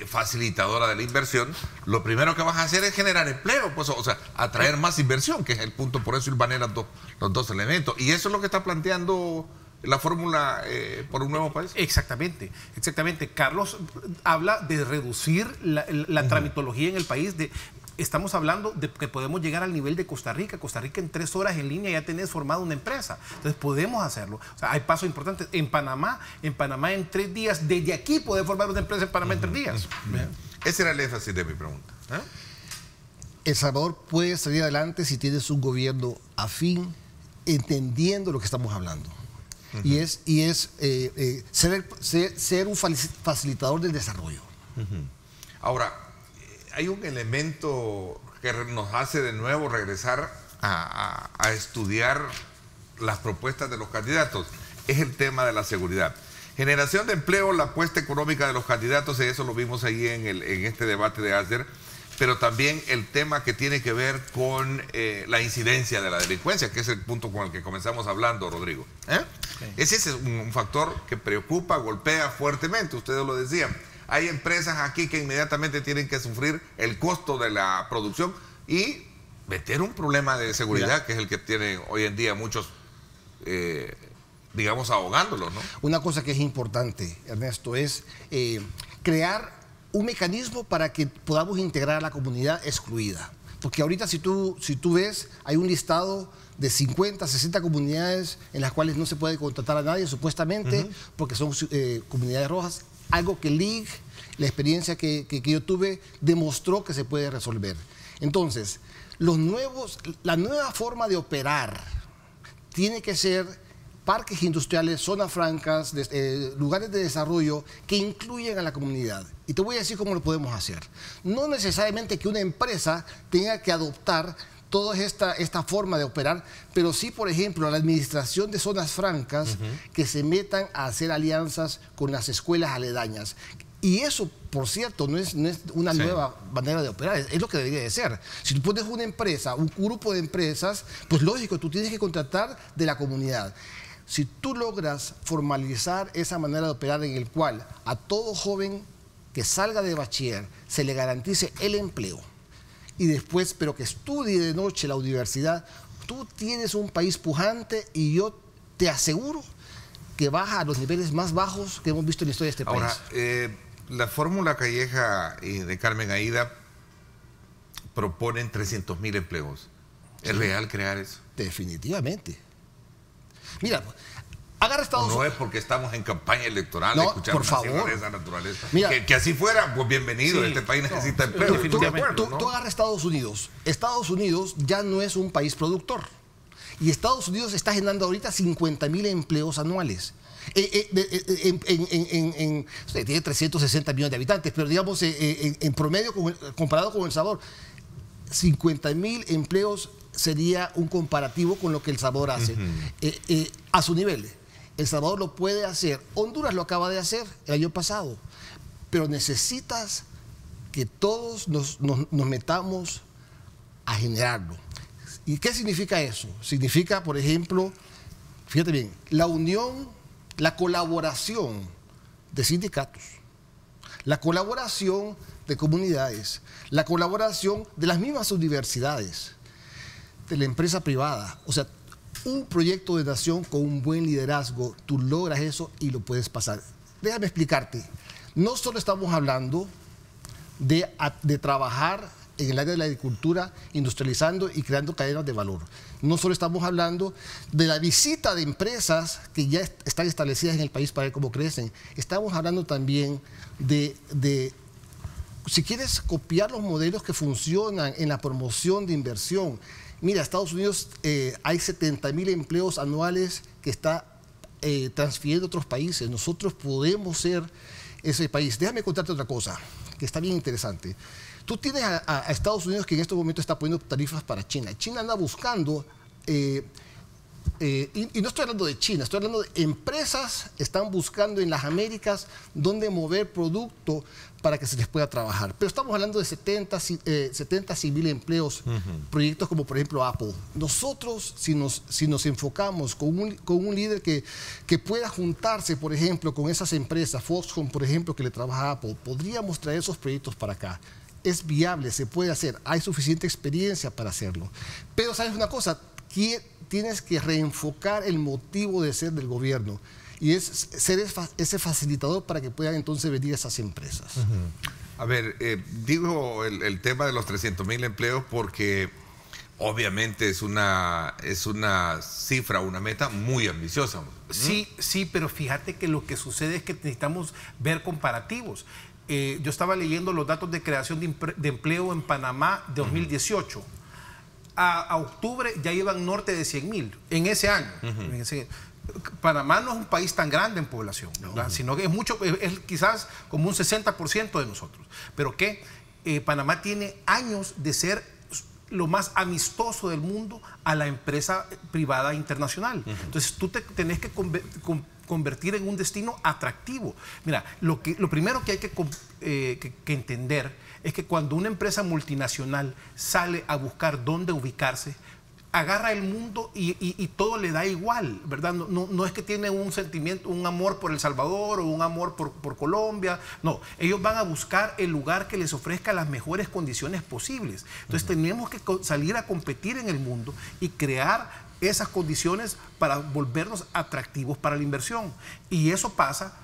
facilitadora de la inversión, lo primero que vas a hacer es generar empleo, pues, o sea, atraer más inversión, que es el punto. Por eso Ilvanera los dos elementos. Y eso es lo que está planteando la fórmula por un nuevo país.
Exactamente, exactamente. Carlos habla de reducir la tramitología en el país. Estamos hablando de que podemos llegar al nivel de Costa Rica. Costa Rica en 3 horas en línea ya tenés formada una empresa. Entonces podemos hacerlo. O sea, hay pasos importantes. En Panamá en 3 días, desde aquí podés formar una empresa en Panamá en 3 días.
Ese era el énfasis de mi pregunta.
El Salvador puede salir adelante si tienes un gobierno afín, entendiendo lo que estamos hablando. Y es ser un facilitador del desarrollo.
Ahora, hay un elemento que nos hace de nuevo regresar a estudiar las propuestas de los candidatos. Es el tema de la seguridad. Generación de empleo, la apuesta económica de los candidatos, y eso lo vimos ahí en este debate de ASDER, pero también el tema que tiene que ver con la incidencia de la delincuencia, que es el punto con el que comenzamos hablando, Rodrigo. Ese es un factor que preocupa, golpea fuertemente, ustedes lo decían. Hay empresas aquí que inmediatamente tienen que sufrir el costo de la producción y meter un problema de seguridad, que es el que tienen hoy en día muchos, digamos, ahogándolos, ¿no?
Una cosa que es importante, Ernesto, es crear un mecanismo para que podamos integrar a la comunidad excluida. Porque ahorita si tú ves, hay un listado de 50, 60 comunidades en las cuales no se puede contratar a nadie, supuestamente, porque son comunidades rojas. Algo que LIG, la experiencia que yo tuve, demostró que se puede resolver. Entonces, la nueva forma de operar tiene que ser parques industriales, zonas francas, lugares de desarrollo que incluyen a la comunidad. Y te voy a decir cómo lo podemos hacer. No necesariamente que una empresa tenga que adoptar toda esta forma de operar, pero sí, por ejemplo, la administración de zonas francas que se metan a hacer alianzas con las escuelas aledañas. Y eso, por cierto, no es una nueva manera de operar, es lo que debería de ser. Si tú pones una empresa, un grupo de empresas, pues lógico, tú tienes que contratar de la comunidad. Si tú logras formalizar esa manera de operar en el cual a todo joven que salga de bachiller se le garantice el empleo, y después, pero que estudie de noche la universidad, tú tienes un país pujante y yo te aseguro que baja a los niveles más bajos que hemos visto en la historia de este país.
Ahora, la fórmula Calleja y de Carmen Aída proponen 300.000 empleos. ¿Es real crear eso?
Definitivamente. Mira, agarra Estados Unidos.
No es porque estamos en campaña electoral,
no,
escuchar
por favor.
de esa naturaleza.
Mira,
que así fuera, pues bienvenido. Este país necesita empleo.
Tú agarras Estados Unidos. Estados Unidos ya no es un país productor. Y Estados Unidos está generando ahorita 50.000 empleos anuales. Tiene 360 millones de habitantes, pero digamos en promedio, comparado con El Salvador, 50.000 empleos sería un comparativo con lo que El Salvador hace a su nivel. El Salvador lo puede hacer, Honduras lo acaba de hacer el año pasado, pero necesitas que todos nos metamos a generarlo. ¿Y qué significa eso? Significa, por ejemplo, fíjate bien, la unión, la colaboración de sindicatos, la colaboración de comunidades, la colaboración de las mismas universidades, de la empresa privada. O sea, un proyecto de nación con un buen liderazgo, tú logras eso y lo puedes pasar. Déjame explicarte, no solo estamos hablando de trabajar en el área de la agricultura, industrializando y creando cadenas de valor. No solo estamos hablando de la visita de empresas que ya están establecidas en el país para ver cómo crecen, estamos hablando también de si quieres copiar los modelos que funcionan en la promoción de inversión. Mira, Estados Unidos hay 70.000 empleos anuales que está transfiriendo a otros países. Nosotros podemos ser ese país. Déjame contarte otra cosa que está bien interesante. Tú tienes a Estados Unidos que en este momento está poniendo tarifas para China. China anda buscando, y no estoy hablando de China, estoy hablando de empresas están buscando en las Américas dónde mover producto para que se les pueda trabajar. Pero estamos hablando de 70.000 empleos, proyectos como por ejemplo Apple. Nosotros, si nos enfocamos con un líder que pueda juntarse, por ejemplo, con esas empresas, Foxconn, por ejemplo, que le trabaja a Apple, podríamos traer esos proyectos para acá. Es viable, se puede hacer, hay suficiente experiencia para hacerlo. Pero ¿sabes una cosa? Tienes que reenfocar el motivo de ser del gobierno y es ser ese facilitador para que puedan entonces venir esas empresas.
A ver, digo el tema de los 300.000 empleos porque obviamente es una cifra, una meta muy ambiciosa.
Sí, pero fíjate que lo que sucede es que necesitamos ver comparativos. Yo estaba leyendo los datos de creación de empleo en Panamá de 2018. A octubre ya iban norte de 100.000 en ese año. Panamá no es un país tan grande en población, ¿verdad? Sino que es quizás como un 60% de nosotros. Pero que Panamá tiene años de ser lo más amistoso del mundo a la empresa privada internacional. Entonces tú tenés que convertir en un destino atractivo. Mira, lo primero que hay que entender es que cuando una empresa multinacional sale a buscar dónde ubicarse, agarra el mundo y todo le da igual, ¿verdad? No es que tiene un sentimiento, un amor por El Salvador o un amor por Colombia. No, ellos van a buscar el lugar que les ofrezca las mejores condiciones posibles. Entonces tenemos que salir a competir en el mundo y crear esas condiciones para volvernos atractivos para la inversión. Y eso pasa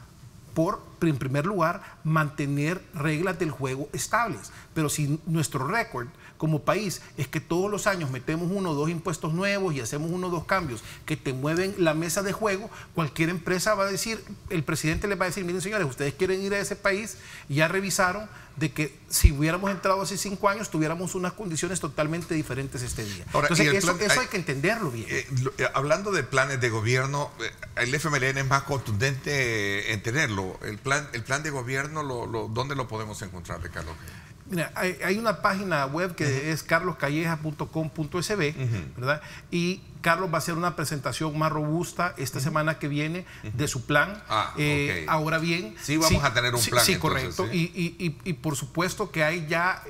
por, en primer lugar, mantener reglas del juego estables. Pero si nuestro récord como país es que todos los años metemos 1 o 2 impuestos nuevos y hacemos 1 o 2 cambios que te mueven la mesa de juego, cualquier empresa va a decir, el presidente les va a decir, miren señores, ustedes quieren ir a ese país, y ya revisaron de que si hubiéramos entrado hace 5 años tuviéramos unas condiciones totalmente diferentes este día. Ahora, entonces eso hay que entenderlo bien.
Hablando de planes de gobierno, el FMLN es más contundente en tenerlo. El plan de gobierno, ¿dónde lo podemos encontrar, Ricardo?
Mira, hay una página web que es carloscalleja.com.sb, ¿verdad? Y Carlos va a hacer una presentación más robusta esta semana que viene de su plan. Okay. Ahora bien...
Sí, vamos a tener un plan.
Sí,
entonces,
correcto. ¿Sí? Y por supuesto que hay ya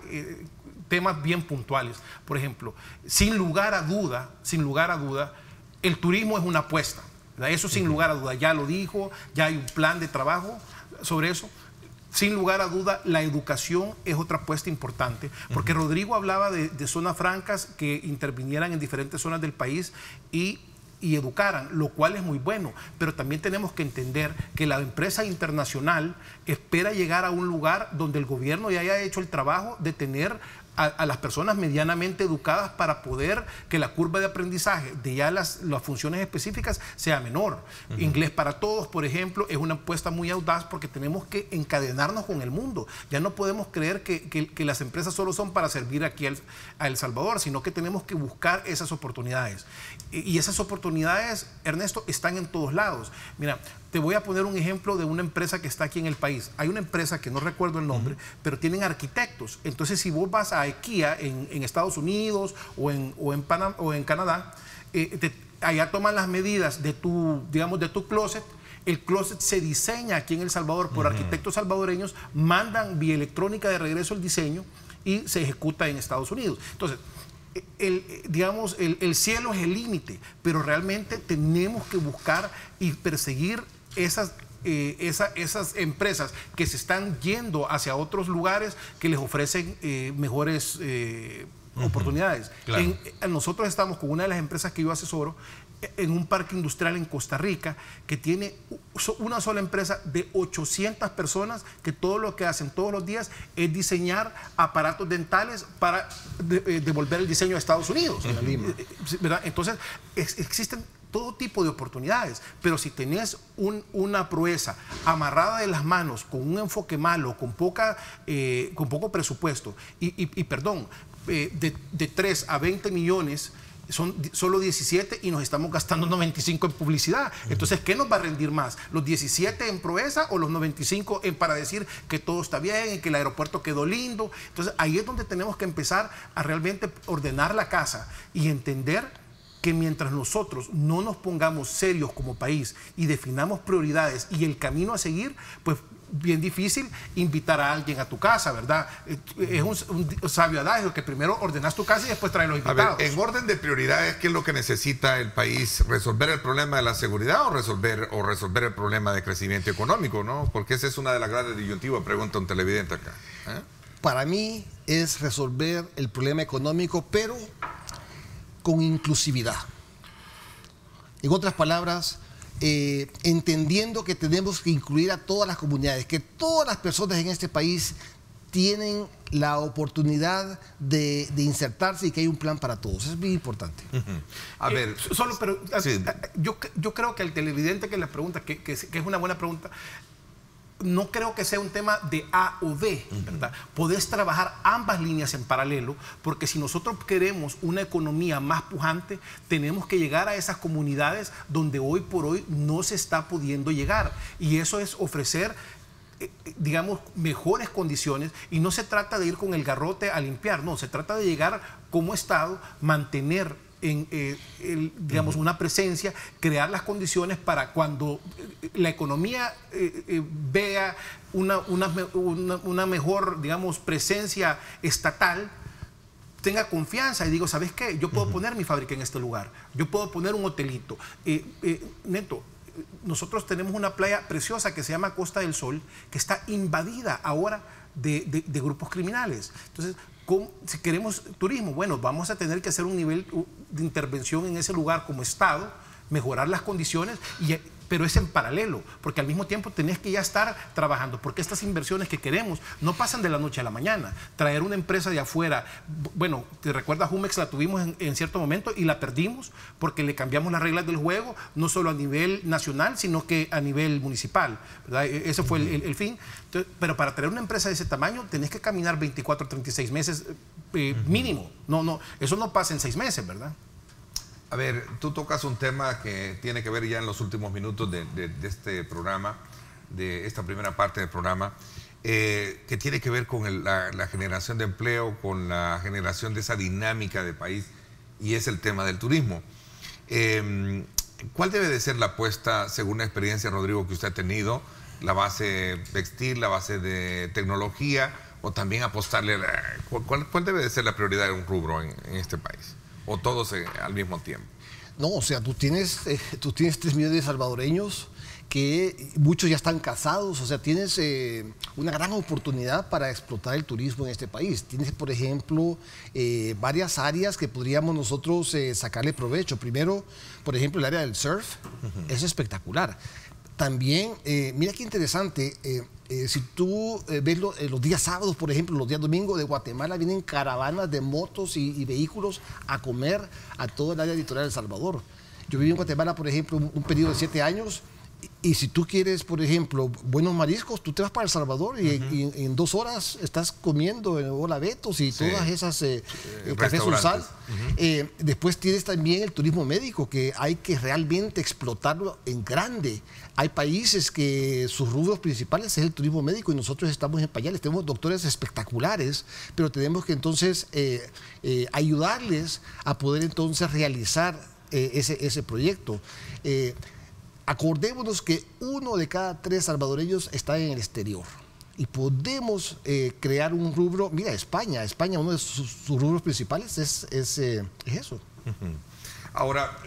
temas bien puntuales. Por ejemplo, sin lugar a duda, el turismo es una apuesta, ¿verdad? Eso sin lugar a duda. Ya lo dijo, ya hay un plan de trabajo sobre eso. Sin lugar a duda, la educación es otra apuesta importante, porque Rodrigo hablaba de zonas francas que intervinieran en diferentes zonas del país y educaran, lo cual es muy bueno, pero también tenemos que entender que la empresa internacional espera llegar a un lugar donde el gobierno ya haya hecho el trabajo de tener a las personas medianamente educadas para poder que la curva de aprendizaje de ya las funciones específicas sea menor. Inglés para todos, por ejemplo, es una apuesta muy audaz porque tenemos que encadenarnos con el mundo. Ya no podemos creer que las empresas solo son para servir aquí a El Salvador, sino que tenemos que buscar esas oportunidades. Y esas oportunidades, Ernesto, están en todos lados. Mira, te voy a poner un ejemplo de una empresa que está aquí en el país. Hay una empresa que no recuerdo el nombre, pero tienen arquitectos. Entonces, si vos vas a IKEA en Estados Unidos o en Canadá, allá toman las medidas de tu closet. El closet se diseña aquí en El Salvador por arquitectos salvadoreños, mandan vía electrónica de regreso el diseño y se ejecuta en Estados Unidos. Entonces, el cielo es el límite, pero realmente tenemos que buscar y perseguir esas empresas que se están yendo hacia otros lugares que les ofrecen mejores oportunidades.
Claro.
Nosotros estamos con una de las empresas que yo asesoro en un parque industrial en Costa Rica que tiene una sola empresa de 800 personas que todo lo que hacen todos los días es diseñar aparatos dentales para devolver el diseño a Estados Unidos. ¿Verdad? Entonces, existen todo tipo de oportunidades, pero si tenés una proeza amarrada de las manos, con un enfoque malo, con poco presupuesto, de 3 a 20 millones, son solo 17 y nos estamos gastando 95 en publicidad. Entonces, ¿qué nos va a rendir más? ¿Los 17 en proeza o los 95 para decir que todo está bien y que el aeropuerto quedó lindo? Entonces, ahí es donde tenemos que empezar a realmente ordenar la casa y entender que mientras nosotros no nos pongamos serios como país y definamos prioridades y el camino a seguir, pues bien difícil invitar a alguien a tu casa, ¿verdad? Es un sabio adagio que primero ordenas tu casa y después traes los invitados.
A ver, en orden de prioridades, ¿qué es lo que necesita el país? ¿Resolver el problema de la seguridad o resolver el problema de crecimiento económico, ¿no? Porque esa es una de las grandes disyuntivas, pregunta un televidente acá.
Para mí es resolver el problema económico, pero con inclusividad. En otras palabras, entendiendo que tenemos que incluir a todas las comunidades, que todas las personas en este país tienen la oportunidad de insertarse y que hay un plan para todos. Eso es muy importante.
A ver,
sí. Yo creo que el televidente que le pregunta, que es una buena pregunta, no creo que sea un tema de A o B, ¿verdad? Podés trabajar ambas líneas en paralelo, porque si nosotros queremos una economía más pujante, tenemos que llegar a esas comunidades donde hoy por hoy no se está pudiendo llegar. Y eso es ofrecer, digamos, mejores condiciones, y no se trata de ir con el garrote a limpiar, no, se trata de llegar como Estado, mantener digamos, una presencia, crear las condiciones para cuando la economía vea una mejor, digamos, presencia estatal, tenga confianza y digo, ¿sabes qué? Yo puedo poner mi fábrica en este lugar, yo puedo poner un hotelito. Neto, nosotros tenemos una playa preciosa que se llama Costa del Sol, que está invadida ahora de grupos criminales. Entonces, si queremos turismo, bueno, vamos a tener que hacer un nivel de intervención en ese lugar como Estado, mejorar las condiciones, pero es en paralelo, porque al mismo tiempo tenés que ya estar trabajando, porque estas inversiones que queremos no pasan de la noche a la mañana. Traer una empresa de afuera, bueno, te recuerdas, Jumex la tuvimos en cierto momento y la perdimos porque le cambiamos las reglas del juego, no solo a nivel nacional, sino que a nivel municipal, ¿verdad? Ese fue el fin. Entonces, pero para traer una empresa de ese tamaño tenés que caminar 24 a 36 meses mínimo. Eso no pasa en 6 meses, ¿verdad?
A ver, tú tocas un tema que tiene que ver ya en los últimos minutos de este programa, de esta primera parte del programa, que tiene que ver con la generación de empleo, con la generación de esa dinámica de país, y es el tema del turismo. ¿Cuál debe de ser la apuesta, según la experiencia, Rodrigo, que usted ha tenido? ¿La base textil, la base de tecnología, o también apostarle ¿cuál debe de ser la prioridad de un rubro en este país? ¿O todos al mismo tiempo?
No, o sea, tú tienes 3 millones de salvadoreños que muchos ya están casados, o sea, tienes una gran oportunidad para explotar el turismo en este país. Tienes, por ejemplo, varias áreas que podríamos nosotros sacarle provecho. Primero, por ejemplo, el área del surf, es espectacular. También, mira qué interesante, si tú ves los días sábados, por ejemplo, los días domingos de Guatemala, vienen caravanas de motos y vehículos a comer a todo el área litoral de El Salvador. Yo viví en Guatemala, por ejemplo, un periodo de 7 años, y si tú quieres, por ejemplo, buenos mariscos, tú te vas para El Salvador y en 2 horas estás comiendo en Hola Betos y todas esas cafés Ursal. Después tienes también el turismo médico, que hay que realmente explotarlo en grande. Hay países que sus rubros principales es el turismo médico y nosotros estamos en pañales. Tenemos doctores espectaculares, pero tenemos que entonces ayudarles a poder entonces realizar ese proyecto. Acordémonos que 1 de cada 3 salvadoreños está en el exterior y podemos crear un rubro. Mira, España, uno de sus rubros principales es eso.
Ahora,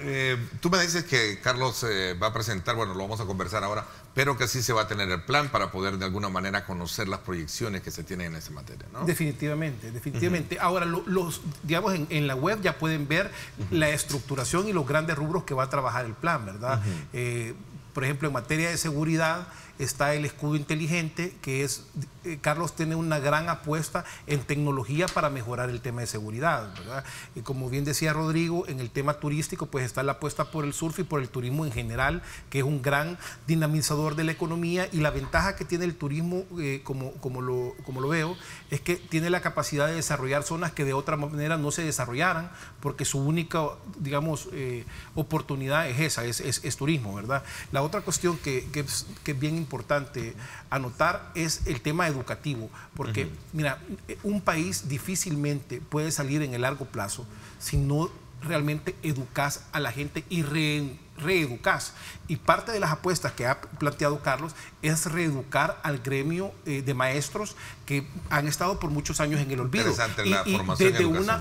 tú me dices que Carlos va a presentar, bueno, lo vamos a conversar ahora, pero que sí se va a tener el plan para poder de alguna manera conocer las proyecciones que se tienen en esa materia, ¿no?
Definitivamente, definitivamente. Ahora, digamos, en la web ya pueden ver la estructuración y los grandes rubros que va a trabajar el plan, ¿verdad? Por ejemplo, en materia de seguridad está el escudo inteligente, que es, Carlos tiene una gran apuesta en tecnología para mejorar el tema de seguridad, ¿verdad? Y como bien decía Rodrigo, en el tema turístico pues está la apuesta por el surf y por el turismo en general, que es un gran dinamizador de la economía, y la ventaja que tiene el turismo, como lo veo, es que tiene la capacidad de desarrollar zonas que de otra manera no se desarrollaran, porque su única, digamos, oportunidad es esa, es turismo, ¿verdad? La otra cuestión que es bien importante anotar es el tema educativo, porque mira, un país difícilmente puede salir en el largo plazo si no realmente educas a la gente y reeducas. Y parte de las apuestas que ha planteado Carlos es reeducar al gremio de maestros que han estado por muchos años en el olvido.
Interesante la formación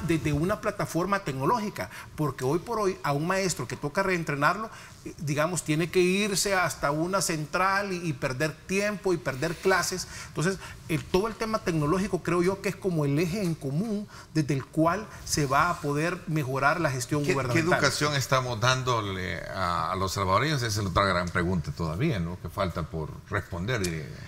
desde una plataforma tecnológica, porque hoy por hoy a un maestro que toca reentrenarlo, digamos, tiene que irse hasta una central y perder tiempo y perder clases. Entonces, todo el tema tecnológico creo yo que es como el eje en común desde el cual se va a poder mejorar la gestión gubernamental.
¿Qué educación estamos dándole a los salvadoreños? Esa es otra gran pregunta todavía, ¿no? Que falta por responder.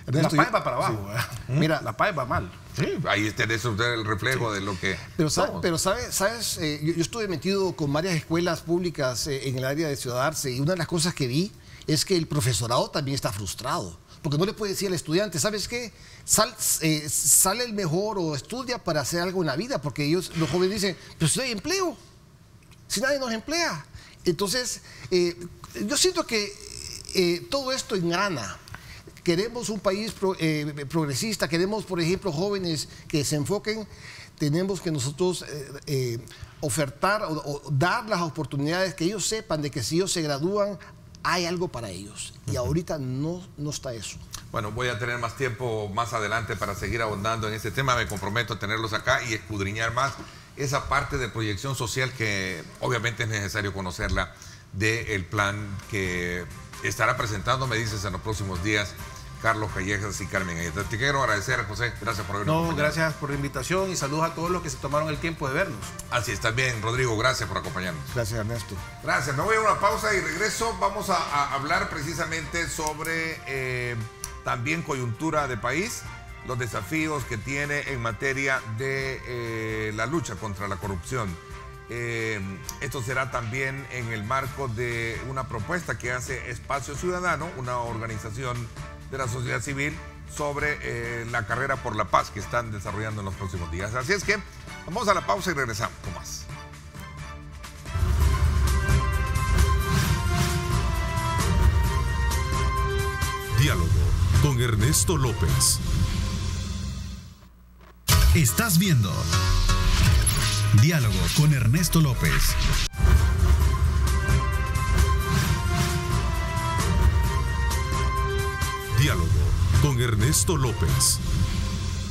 Ernesto, la PAE va para abajo. Sí.
Mira,
la PAE va mal.
Sí, ahí está el reflejo de lo que...
Pero sabes, yo estuve metido con varias escuelas públicas en el área de Ciudad Arce, y una de las cosas que vi es que el profesorado también está frustrado, porque no le puede decir al estudiante, ¿sabes qué? Sale el mejor o estudia para hacer algo en la vida, porque los jóvenes dicen, pero si no hay empleo, si nadie nos emplea. Entonces, yo siento que todo esto engrana. Queremos un país progresista, queremos, por ejemplo, jóvenes que se enfoquen. Tenemos que nosotros ofertar o dar las oportunidades, que ellos sepan de que si ellos se gradúan, hay algo para ellos. Y ahorita no está eso.
Bueno, voy a tener más tiempo más adelante para seguir ahondando en este tema. Me comprometo a tenerlos acá y escudriñar más esa parte de proyección social que obviamente es necesario conocerla del plan que estará presentando, me dices, en los próximos días Carlos Callejas y Carmen Aida. Te quiero agradecer, José. Gracias por habernos acompañado.
Gracias por la invitación y saludos a todos los que se tomaron el tiempo de vernos.
Así es, también, Rodrigo, gracias por acompañarnos.
Gracias, Ernesto.
Gracias. Me voy a una pausa y regreso. Vamos a hablar precisamente sobre también coyuntura de país, los desafíos que tiene en materia de la lucha contra la corrupción. Esto será también en el marco de una propuesta que hace Espacio Ciudadano, una organización de la sociedad civil, sobre la carrera por la paz que están desarrollando en los próximos días. Así es que vamos a la pausa y regresamos con más.
Diálogo con Ernesto López.
Estás viendo Diálogo con Ernesto López.
Diálogo con Ernesto López.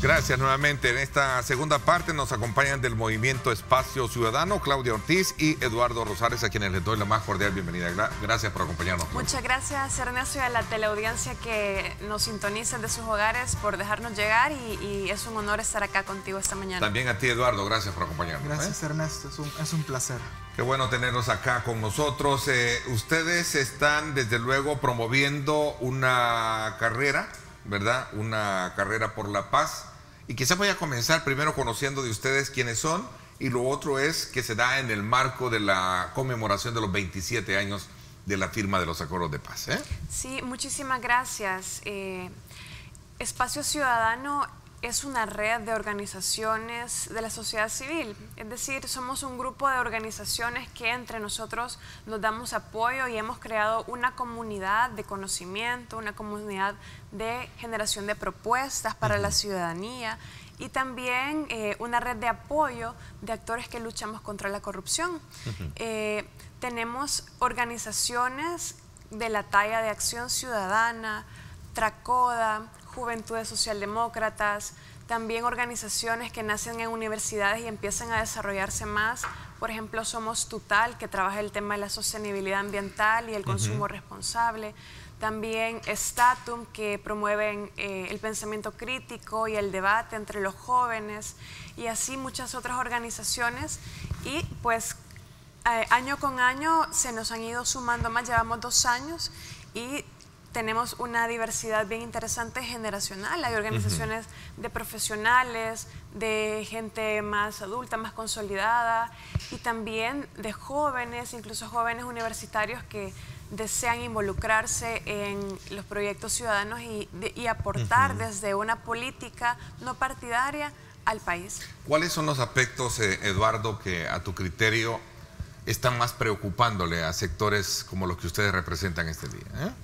Gracias nuevamente. En esta segunda parte nos acompañan del Movimiento Espacio Ciudadano Claudia Ortiz y Eduardo Rosales, a quienes les doy la más cordial bienvenida. Gracias por acompañarnos.
Muchas gracias, Ernesto, y a la teleaudiencia que nos sintoniza de sus hogares por dejarnos llegar, y es un honor estar acá contigo esta mañana.
También a ti, Eduardo, gracias por acompañarnos.
Gracias, Ernesto, es un placer.
Qué bueno tenerlos acá con nosotros. Ustedes están, desde luego, promoviendo una carrera, ¿verdad? Una carrera por la paz. Y quizás voy a comenzar primero conociendo de ustedes quiénes son, y lo otro es que se da en el marco de la conmemoración de los 27 años de la firma de los acuerdos de paz.
Sí, muchísimas gracias. Espacio Ciudadano es una red de organizaciones de la sociedad civil, es decir, somos un grupo de organizaciones que entre nosotros nos damos apoyo y hemos creado una comunidad de conocimiento, una comunidad de generación de propuestas para la ciudadanía, y también una red de apoyo de actores que luchamos contra la corrupción. Tenemos organizaciones de la talla de Acción Ciudadana, Tracoda, Juventudes Socialdemócratas, también organizaciones que nacen en universidades y empiezan a desarrollarse más, Por ejemplo, somos Tutal, que trabaja el tema de la sostenibilidad ambiental y el consumo responsable. También Statum, que promueven el pensamiento crítico y el debate entre los jóvenes, y así muchas otras organizaciones. Y pues año con año se nos han ido sumando más, llevamos 2 años y tenemos una diversidad bien interesante generacional. Hay organizaciones de profesionales, de gente más adulta, más consolidada, y también de jóvenes, incluso jóvenes universitarios que desean involucrarse en los proyectos ciudadanos y aportar desde una política no partidaria al país.
¿Cuáles son los aspectos, Eduardo, que a tu criterio están más preocupándole a sectores como los que ustedes representan este día?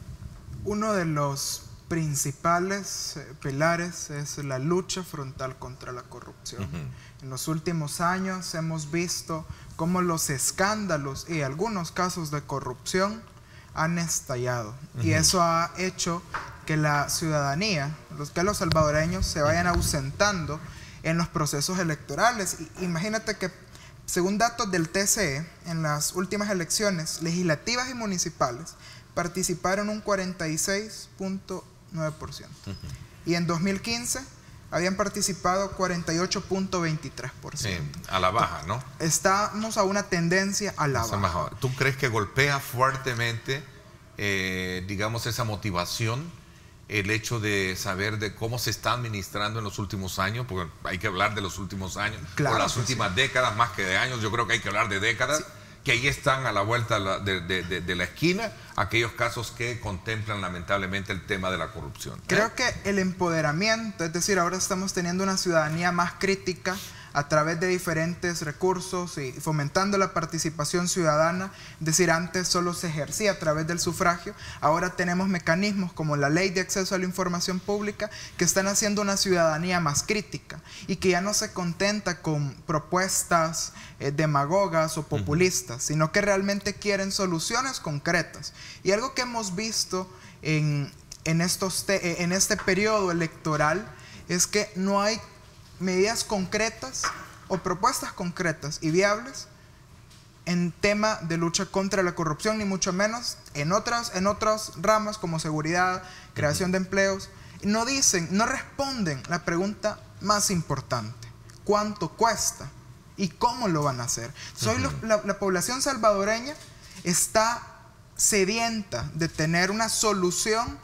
Uno de los principales pilares es la lucha frontal contra la corrupción. En los últimos años hemos visto cómo los escándalos y algunos casos de corrupción han estallado. Y eso ha hecho que la ciudadanía, que los salvadoreños se vayan ausentando en los procesos electorales. Imagínate que, según datos del TCE, en las últimas elecciones legislativas y municipales participaron un 46.9%. Y en 2015 habían participado 48.23%.
Sí, a la baja, ¿no?
Estamos a una tendencia a la baja.
¿Tú crees que golpea fuertemente, digamos, esa motivación, el hecho de saber de cómo se está administrando en los últimos años? Porque hay que hablar de los últimos años,
claro,
o las últimas décadas, más que de años. Yo creo que hay que hablar de décadas. Sí. Que ahí están a la vuelta de la esquina aquellos casos que contemplan lamentablemente el tema de la corrupción.
Creo que el empoderamiento, es decir, ahora estamos teniendo una ciudadanía más crítica a través de diferentes recursos y fomentando la participación ciudadana. Es decir, antes solo se ejercía a través del sufragio, ahora tenemos mecanismos como la Ley de Acceso a la Información Pública que están haciendo una ciudadanía más crítica y que ya no se contenta con propuestas demagogas o populistas, sino que realmente quieren soluciones concretas. Y algo que hemos visto en este periodo electoral es que no hay medidas concretas o propuestas concretas y viables en tema de lucha contra la corrupción, ni mucho menos en otras ramas como seguridad, creación de empleos. No responden la pregunta más importante: ¿cuánto cuesta y cómo lo van a hacer? La población salvadoreña está sedienta de tener una solución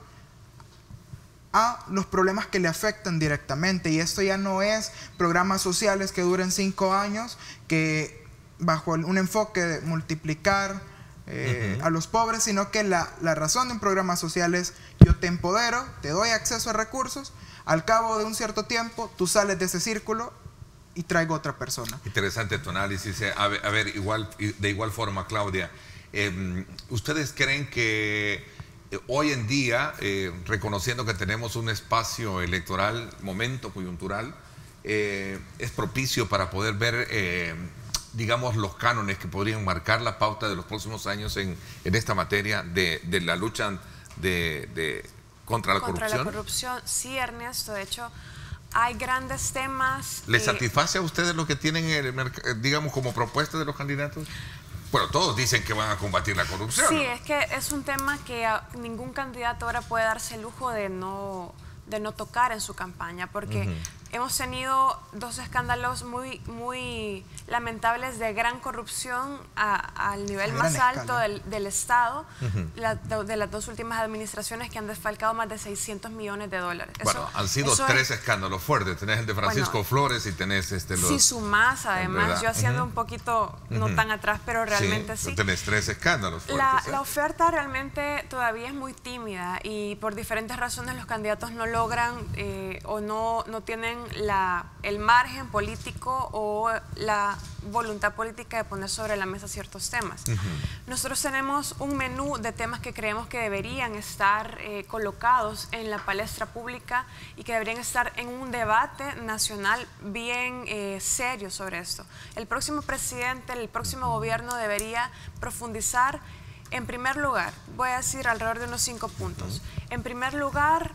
a los problemas que le afectan directamente, y esto ya no es programas sociales que duren 5 años, que bajo un enfoque de multiplicar a los pobres, sino que la razón de un programa social es: yo te empodero, te doy acceso a recursos, al cabo de un cierto tiempo tú sales de ese círculo y traigo otra persona.
Interesante tu análisis. A ver, de igual forma, Claudia, ¿ustedes creen que hoy en día, reconociendo que tenemos un espacio electoral, momento coyuntural, es propicio para poder ver, digamos, los cánones que podrían marcar la pauta de los próximos años en esta materia de la lucha contra la corrupción?
Contra la corrupción, sí, Ernesto. De hecho, hay grandes temas.
¿Les satisface a ustedes lo que tienen, digamos, como propuesta de los candidatos? Bueno, todos dicen que van a combatir la corrupción.
Sí, es que es un tema que ningún candidato ahora puede darse el lujo de no tocar en su campaña, porque hemos tenido 2 escándalos muy lamentables de gran corrupción al nivel más alto del Estado, de las 2 últimas administraciones, que han desfalcado más de $600 millones.
Bueno, han sido 3 escándalos fuertes. Tenés el de Francisco Flores y tenés los...
Sí, sumás, además. Yo haciendo un poquito, no tan atrás, pero realmente sí.
Tenés 3 escándalos fuertes.
La oferta realmente todavía es muy tímida, y por diferentes razones los candidatos no logran o no tienen el margen político o la voluntad política de poner sobre la mesa ciertos temas. Nosotros tenemos un menú de temas que creemos que deberían estar colocados en la palestra pública y que deberían estar en un debate nacional bien serio sobre esto. El próximo presidente, el próximo gobierno debería profundizar. En primer lugar, voy a decir alrededor de unos 5 puntos. En primer lugar,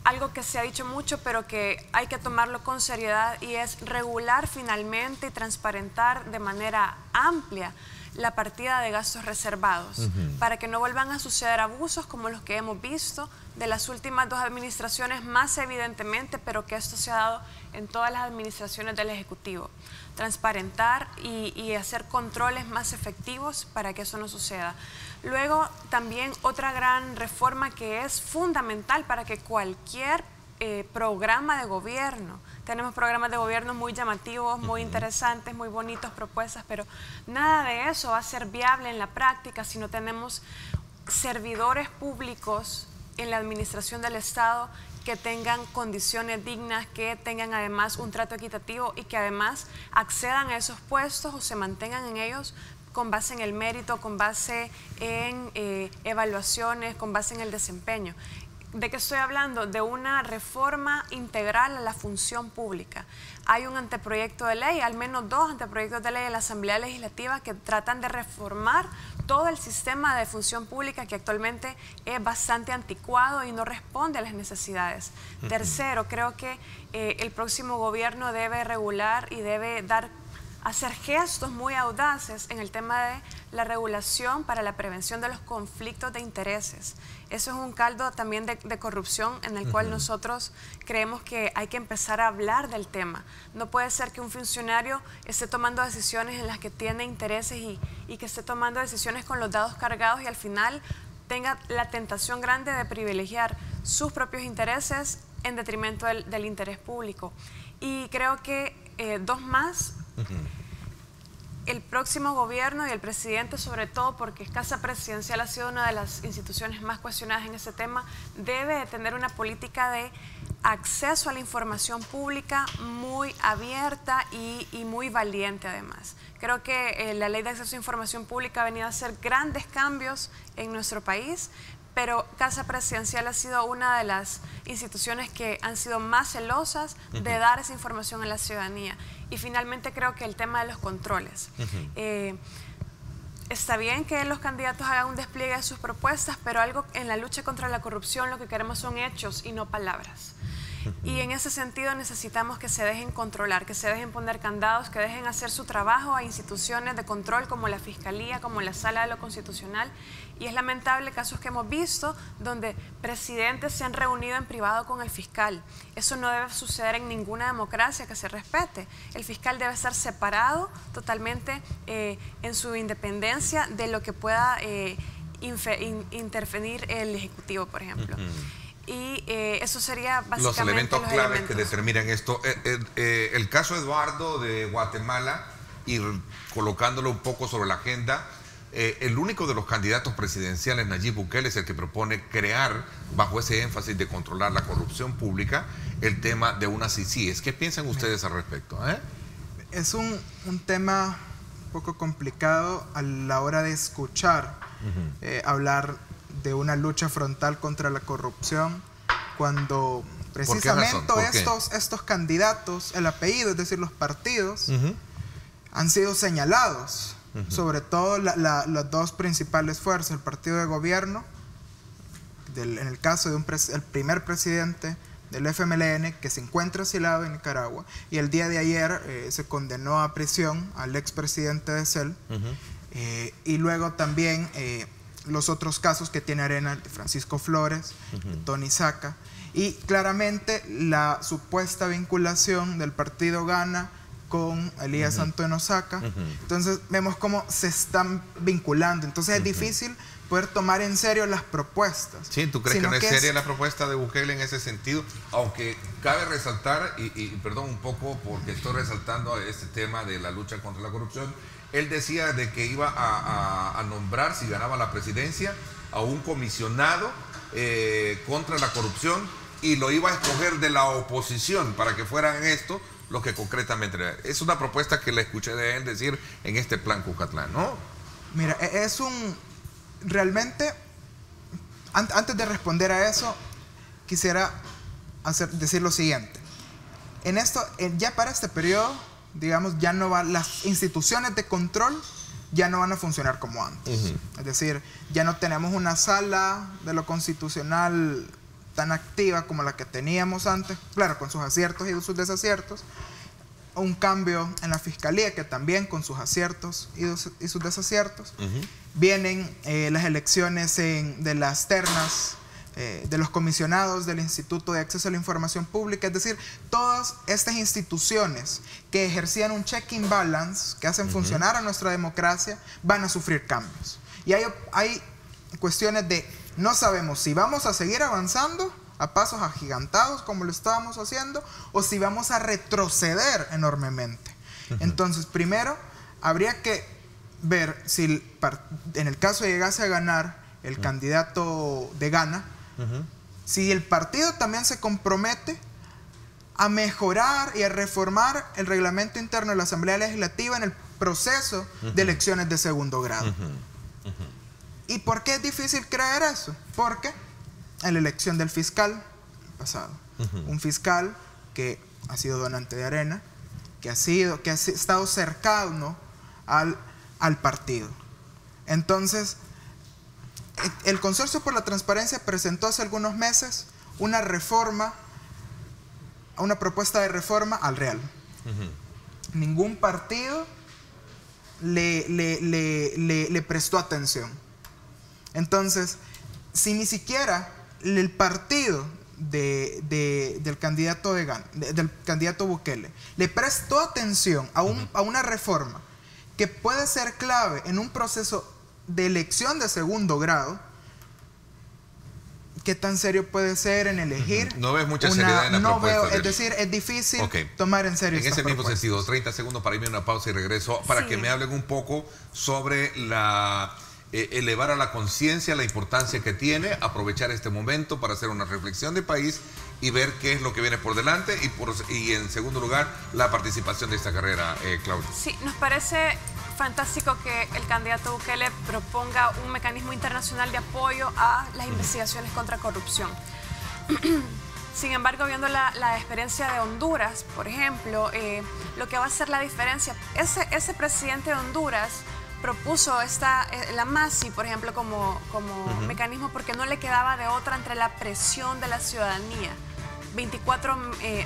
algo que se ha dicho mucho, pero que hay que tomarlo con seriedad, y es regular finalmente y transparentar de manera amplia la partida de gastos reservados, para que no vuelvan a suceder abusos como los que hemos visto de las últimas 2 administraciones, más evidentemente, pero que esto se ha dado en todas las administraciones del Ejecutivo. Transparentar y hacer controles más efectivos para que eso no suceda. Luego, también otra gran reforma que es fundamental para que cualquier programa de gobierno, tenemos programas de gobierno muy llamativos, muy interesantes, muy bonitos, propuestas, pero nada de eso va a ser viable en la práctica si no tenemos servidores públicos en la administración del Estado que tengan condiciones dignas, que tengan además un trato equitativo y que además accedan a esos puestos o se mantengan en ellos con base en el mérito, con base en evaluaciones, con base en el desempeño. ¿De qué estoy hablando? De una reforma integral a la función pública. Hay un anteproyecto de ley, al menos 2 anteproyectos de ley en la Asamblea Legislativa que tratan de reformar todo el sistema de función pública, que actualmente es bastante anticuado y no responde a las necesidades. Tercero, creo que el próximo gobierno debe regular y debe hacer gestos muy audaces en el tema de la regulación para la prevención de los conflictos de intereses. Eso es un caldo también de corrupción en el cual nosotros creemos que hay que empezar a hablar del tema. No puede ser que un funcionario esté tomando decisiones en las que tiene intereses y que esté tomando decisiones con los dados cargados y al final tenga la tentación grande de privilegiar sus propios intereses en detrimento del interés público. Y creo que 2 más. El próximo gobierno y el presidente, sobre todo porque Casa Presidencial ha sido una de las instituciones más cuestionadas en ese tema, debe de tener una política de acceso a la información pública muy abierta y muy valiente además. Creo que la Ley de Acceso a Información Pública ha venido a hacer grandes cambios en nuestro país, pero Casa Presidencial ha sido una de las instituciones que han sido más celosas de dar esa información a la ciudadanía. Y finalmente creo que el tema de los controles. Está bien que los candidatos hagan un despliegue de sus propuestas, pero algo en la lucha contra la corrupción lo que queremos son hechos y no palabras. Y en ese sentido necesitamos que se dejen controlar, que se dejen poner candados, que dejen hacer su trabajo a instituciones de control como la Fiscalía, como la Sala de lo Constitucional. Y es lamentable casos que hemos visto donde presidentes se han reunido en privado con el fiscal. Eso no debe suceder en ninguna democracia que se respete. El fiscal debe estar separado totalmente en su independencia de lo que pueda intervenir el Ejecutivo, por ejemplo. Y eso sería básicamente
los elementos claves que determinan esto. El caso Eduardo de Guatemala, y colocándolo un poco sobre la agenda, el único de los candidatos presidenciales, Nayib Bukele, es el que propone crear, bajo ese énfasis de controlar la corrupción pública, el tema de unas CICIES. ¿Qué piensan ustedes al respecto?
Es un tema un poco complicado a la hora de escuchar hablar de una lucha frontal contra la corrupción, cuando precisamente estos candidatos, el apellido, es decir, los partidos, han sido señalados, sobre todo las 2 principales fuerzas, el partido de gobierno, en el caso de el primer presidente del FMLN, que se encuentra asilado en Nicaragua, y el día de ayer se condenó a prisión al expresidente de CEL, y luego también los otros casos que tiene Arena, de Francisco Flores, de Tony Saca, y claramente la supuesta vinculación del partido Gana con Elías Antonio Saca. Entonces vemos cómo se están vinculando. Entonces es difícil poder tomar en serio las propuestas.
Sí, ¿tú crees que no es seria la propuesta de Bukele en ese sentido? Aunque cabe resaltar, y perdón un poco porque estoy resaltando este tema de la lucha contra la corrupción, él decía de que iba a nombrar, si ganaba la presidencia, a un comisionado contra la corrupción, y lo iba a escoger de la oposición para que fueran esto lo que concretamente es una propuesta que le escuché de él decir en este plan Cucatlán, ¿no?
Mira, realmente, antes de responder a eso, quisiera decir lo siguiente. Ya para este periodo, digamos, ya no las instituciones de control ya no van a funcionar como antes. Es decir, ya no tenemos una sala de lo constitucional tan activa como la que teníamos antes, claro, con sus aciertos y sus desaciertos. Un cambio en la fiscalía que también con sus aciertos y sus desaciertos. Vienen las elecciones de las ternas de los comisionados del Instituto de Acceso a la Información Pública, es decir, todas estas instituciones que ejercían un check-in balance, que hacen funcionar a nuestra democracia, van a sufrir cambios. Y hay cuestiones de no sabemos si vamos a seguir avanzando a pasos agigantados como lo estábamos haciendo o si vamos a retroceder enormemente. Entonces, primero, habría que ver si en el caso de llegase a ganar el candidato de Gana, si el partido también se compromete a mejorar y a reformar el reglamento interno de la Asamblea Legislativa en el proceso de elecciones de segundo grado. ¿Y por qué es difícil creer eso? Porque en la elección del fiscal pasado, un fiscal que ha sido donante de arena, que ha estado cercano al partido. Entonces, el Consorcio por la Transparencia presentó hace algunos meses una propuesta de reforma al Real. Ningún partido le prestó atención. Entonces, si ni siquiera el partido del candidato Bukele le prestó atención a una reforma que puede ser clave en un proceso de elección de segundo grado, ¿qué tan serio puede ser en elegir?
No ves mucha seriedad en la propuesta.
Es decir, es difícil tomar en serio.
En ese mismo sentido, 30 segundos para irme a una pausa y regreso para que me hablen un poco sobre elevar a la conciencia la importancia que tiene aprovechar este momento para hacer una reflexión de país y ver qué es lo que viene por delante y en segundo lugar, la participación de esta carrera, Claudia.
Sí, nos parece fantástico que el candidato Bukele proponga un mecanismo internacional de apoyo a las investigaciones contra corrupción. Sin embargo, viendo la experiencia de Honduras, por ejemplo, lo que va a hacer la diferencia, ese presidente de Honduras propuso la MASI, por ejemplo, como mecanismo porque no le quedaba de otra entre la presión de la ciudadanía. 24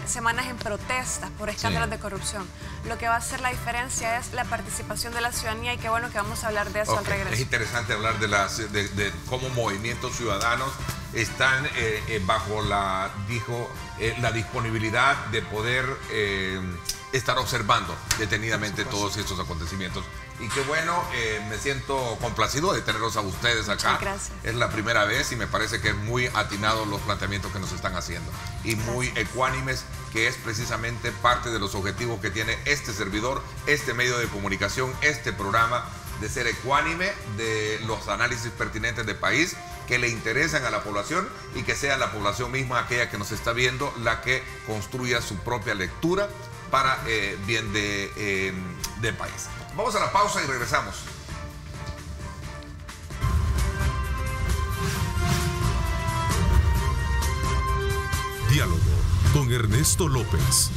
semanas en protestas por escándalos de corrupción. Lo que va a hacer la diferencia es la participación de la ciudadanía y qué bueno que vamos a hablar de eso al regreso.
Es interesante hablar de cómo movimientos ciudadanos están bajo la disponibilidad de poder estar observando detenidamente todos estos acontecimientos. Y qué bueno, me siento complacido de tenerlos a ustedes acá.
Gracias.
Es la primera vez y me parece que es muy atinado los planteamientos que nos están haciendo. Y muy ecuánimes, que es precisamente parte de los objetivos que tiene este servidor, este medio de comunicación, este programa, de ser ecuánime, de los análisis pertinentes del país, que le interesan a la población y que sea la población misma aquella que nos está viendo la que construya su propia lectura para bien del país. Vamos a la pausa y regresamos.
Diálogo con Ernesto López.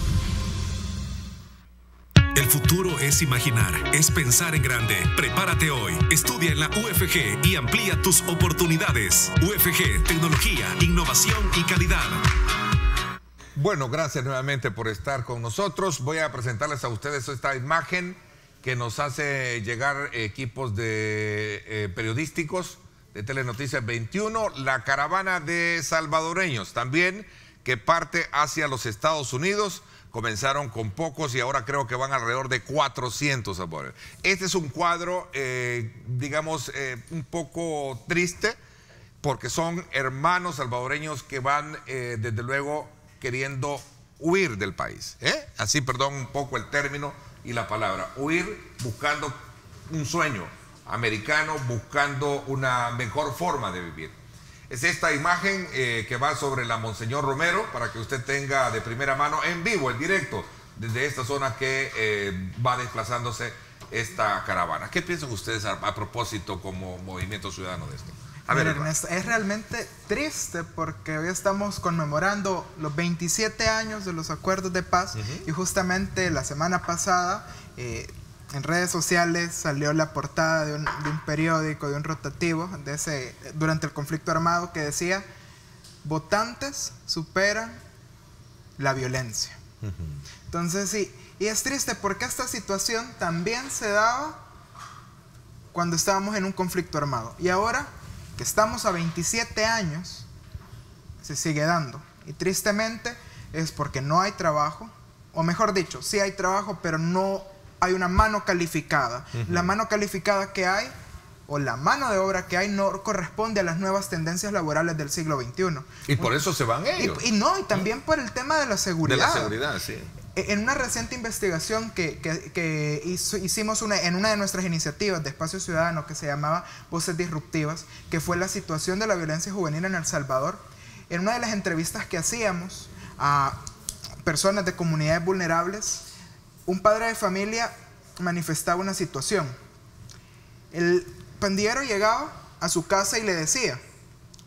El futuro es imaginar, es pensar en grande. Prepárate hoy, estudia en la UFG y amplía tus oportunidades. UFG, tecnología, innovación y calidad.
Bueno, gracias nuevamente por estar con nosotros. Voy a presentarles a ustedes esta imagen que nos hace llegar equipos de periodísticos de Telenoticias 21, la caravana de salvadoreños también que parte hacia los Estados Unidos. Comenzaron con pocos y ahora creo que van alrededor de 400 salvadoreños. Este es un cuadro, digamos, un poco triste porque son hermanos salvadoreños que van, desde luego, queriendo huir del país. Así, perdón, un poco el término y la palabra, huir buscando un sueño americano, buscando una mejor forma de vivir. Es esta imagen que va sobre la Monseñor Romero, para que usted tenga de primera mano, en vivo, en directo, desde esta zona que va desplazándose esta caravana. ¿Qué piensan ustedes a propósito como movimiento ciudadano de esto? A ver,
Ernesto, es realmente triste porque hoy estamos conmemorando los 27 años de los acuerdos de paz y justamente la semana pasada en redes sociales salió la portada de un periódico, de un rotativo durante el conflicto armado que decía votantes superan la violencia. Entonces sí, y es triste porque esta situación también se daba cuando estábamos en un conflicto armado. Y ahora que estamos a 27 años, se sigue dando. Y tristemente es porque no hay trabajo, o mejor dicho, sí hay trabajo, pero no hay una mano calificada. La mano calificada que hay, o la mano de obra que hay, no corresponde a las nuevas tendencias laborales del siglo XXI.
Y por eso se van ellos.
Y también por el tema de la seguridad.
De la seguridad, sí.
En una reciente investigación que hicimos en una de nuestras iniciativas de Espacio Ciudadano, que se llamaba Voces Disruptivas, que fue la situación de la violencia juvenil en El Salvador, en una de las entrevistas que hacíamos a personas de comunidades vulnerables, un padre de familia manifestaba una situación. El pandillero llegaba a su casa y le decía: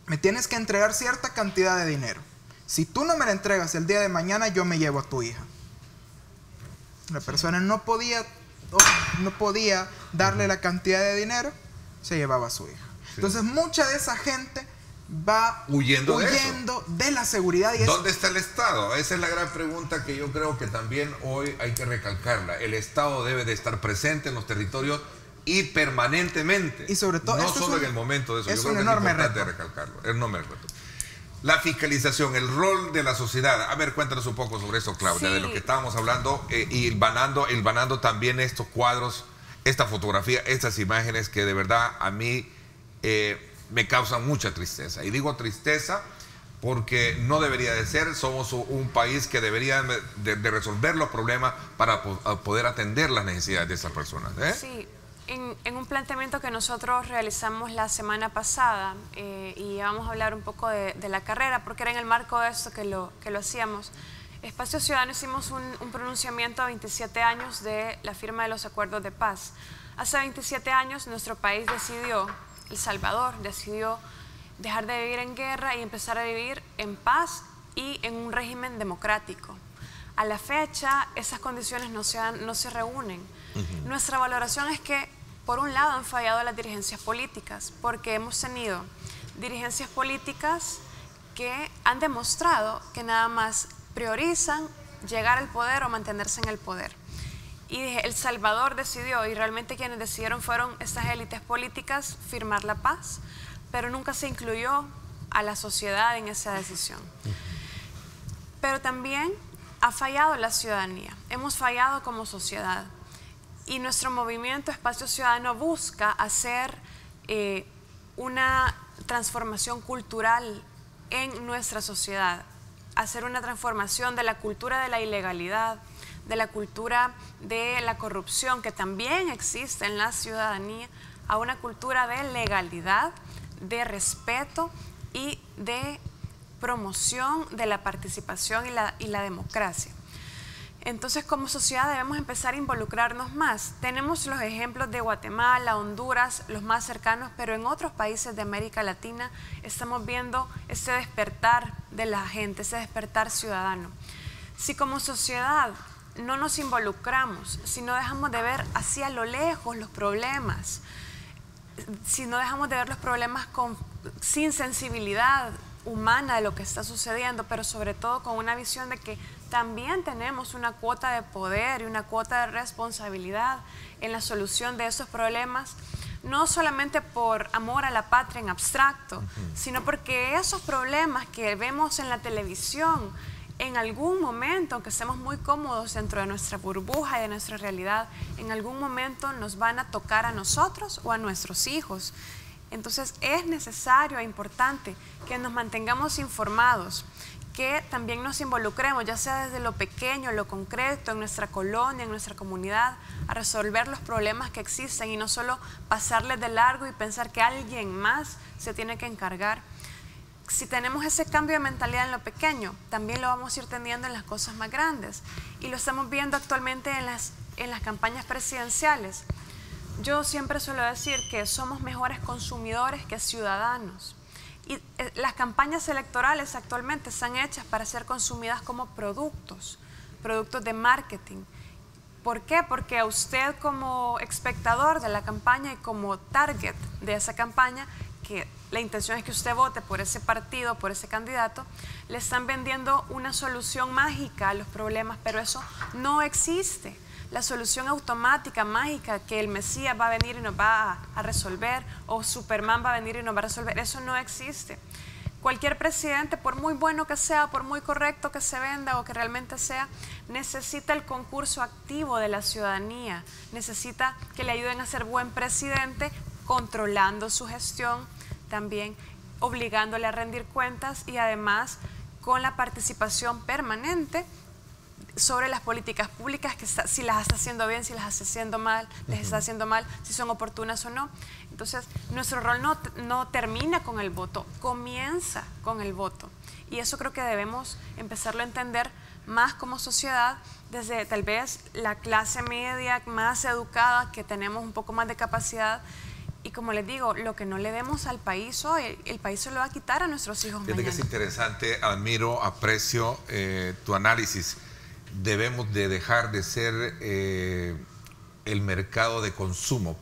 me tienes que entregar cierta cantidad de dinero. Si tú no me la entregas el día de mañana, yo me llevo a tu hija. La persona no podía darle la cantidad de dinero, se llevaba a su hija. Sí. Entonces mucha de esa gente va huyendo de la seguridad.
¿Dónde está el Estado? Esa es la gran pregunta que yo creo que también hoy hay que recalcarla. El Estado debe de estar presente en los territorios y permanentemente.
Y sobre todo,
no solo en el momento de eso.
Es
yo creo
un
que
enorme
es importante
reto.
recalcarlo. Es un enorme reto. La fiscalización, el rol de la sociedad. A ver, cuéntanos un poco sobre eso, Claudia,
Sí.
de lo que estábamos hablando, y hilvanando también estos cuadros, esta fotografía, estas imágenes que de verdad a mí me causan mucha tristeza. Y digo tristeza porque no debería de ser. Somos un país que debería de resolver los problemas para poder atender las necesidades de esas personas.
Sí. En un planteamiento que nosotros realizamos la semana pasada, y vamos a hablar un poco de la carrera, porque era en el marco de esto que lo hacíamos. Espacio Ciudadano hicimos un pronunciamiento a 27 años de la firma de los acuerdos de paz. Hace 27 años nuestro país decidió, El Salvador decidió dejar de vivir en guerra y empezar a vivir en paz y en un régimen democrático. A la fecha esas condiciones no se reúnen. Nuestra valoración es que, por un lado, han fallado las dirigencias políticas, porque hemos tenido dirigencias políticas que han demostrado que nada más priorizan llegar al poder o mantenerse en el poder. Y El Salvador decidió, y realmente quienes decidieron fueron estas élites políticas, firmar la paz, pero nunca se incluyó a la sociedad en esa decisión. Pero también ha fallado la ciudadanía, hemos fallado como sociedad. Y nuestro movimiento Espacio Ciudadano busca hacer una transformación cultural en nuestra sociedad, hacer una transformación de la cultura de la ilegalidad, de la cultura de la corrupción, que también existe en la ciudadanía, a una cultura de legalidad, de respeto y de promoción de la participación y la democracia. Entonces, como sociedad debemos empezar a involucrarnos más. Tenemos los ejemplos de Guatemala, Honduras, los más cercanos, pero en otros países de América Latina estamos viendo ese despertar de la gente, ese despertar ciudadano. Si como sociedad no nos involucramos, si no dejamos de ver hacia lo lejos los problemas, si no dejamos de ver los problemas sin sensibilidad humana de lo que está sucediendo, pero sobre todo con una visión de que también tenemos una cuota de poder y una cuota de responsabilidad en la solución de esos problemas, no solamente por amor a la patria en abstracto, sino porque esos problemas que vemos en la televisión, en algún momento, aunque estemos muy cómodos dentro de nuestra burbuja y de nuestra realidad, en algún momento nos van a tocar a nosotros o a nuestros hijos. Entonces es necesario e importante que nos mantengamos informados, que también nos involucremos, ya sea desde lo pequeño, lo concreto, en nuestra colonia, en nuestra comunidad, a resolver los problemas que existen y no solo pasarles de largo y pensar que alguien más se tiene que encargar. Si tenemos ese cambio de mentalidad en lo pequeño, también lo vamos a ir teniendo en las cosas más grandes. Y lo estamos viendo actualmente en las campañas presidenciales. Yo siempre suelo decir que somos mejores consumidores que ciudadanos. Y las campañas electorales actualmente están hechas para ser consumidas como productos de marketing. ¿Por qué? Porque a usted como espectador de la campaña y como target de esa campaña, que la intención es que usted vote por ese partido, por ese candidato, le están vendiendo una solución mágica a los problemas, pero eso no existe. La solución automática, mágica, que el Mesías va a venir y nos va a resolver, o Superman va a venir y nos va a resolver, eso no existe. Cualquier presidente, por muy bueno que sea, por muy correcto que se venda o que realmente sea, necesita el concurso activo de la ciudadanía, necesita que le ayuden a ser buen presidente, controlando su gestión, también obligándole a rendir cuentas y además con la participación permanente sobre las políticas públicas, que si las está haciendo bien, si las está haciendo mal, les está haciendo mal, si son oportunas o no. Entonces, nuestro rol no termina con el voto, comienza con el voto. Y eso creo que debemos empezarlo a entender más como sociedad, desde tal vez la clase media más educada, que tenemos un poco más de capacidad. Y como les digo, lo que no le demos al país hoy, el país se lo va a quitar a nuestros hijos mañana.
Fíjate que es interesante, admiro, aprecio tu análisis. Debemos de dejar de ser el mercado de consumo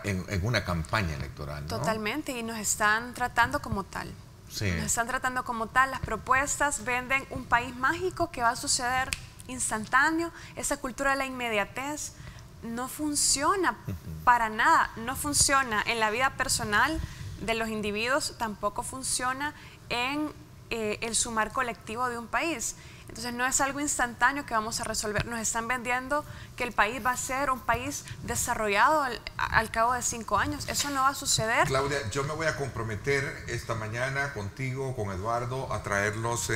en una campaña electoral, ¿no?
Totalmente, y nos están tratando como tal.
Sí.
Nos están tratando como tal. Las propuestas venden un país mágico que va a suceder instantáneo. Esa cultura de la inmediatez no funciona para nada. No funciona en la vida personal de los individuos, tampoco funciona en el sumar colectivo de un país. Entonces no es algo instantáneo que vamos a resolver. Nos están vendiendo que el país va a ser un país desarrollado al cabo de 5 años. Eso no va a suceder.
Claudia, yo me voy a comprometer esta mañana contigo, con Eduardo, a traerlos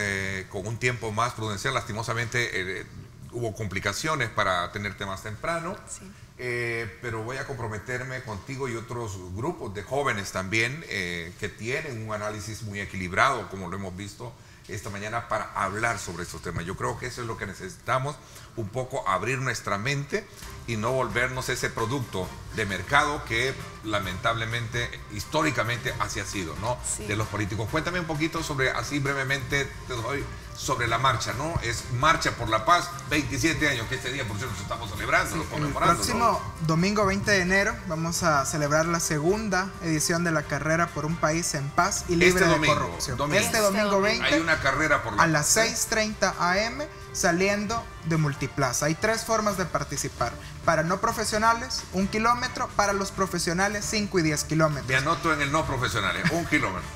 con un tiempo más prudencial. Lastimosamente hubo complicaciones para tenerte más temprano.
Sí.
Pero voy a comprometerme contigo y otros grupos de jóvenes también que tienen un análisis muy equilibrado, como lo hemos visto esta mañana, para hablar sobre estos temas. Yo creo que eso es lo que necesitamos, un poco abrir nuestra mente y no volvernos ese producto de mercado que lamentablemente, históricamente, así ha sido, ¿no?
Sí.
De los políticos. Cuéntame un poquito sobre, así brevemente te doy, sobre la marcha, ¿no? Es Marcha por la Paz, 27 años, que este día, por cierto, estamos celebrando,
Sí,
conmemorando.
el próximo domingo 20 de enero vamos a celebrar la segunda edición de la carrera por un país en paz y libre de corrupción. Este domingo 20
hay una carrera por la
a las 6:30 am saliendo de Multiplaza. Hay 3 formas de participar. Para no profesionales, 1 kilómetro. Para los profesionales, 5 y 10 kilómetros.
Me anoto en el no profesionales, 1 kilómetro.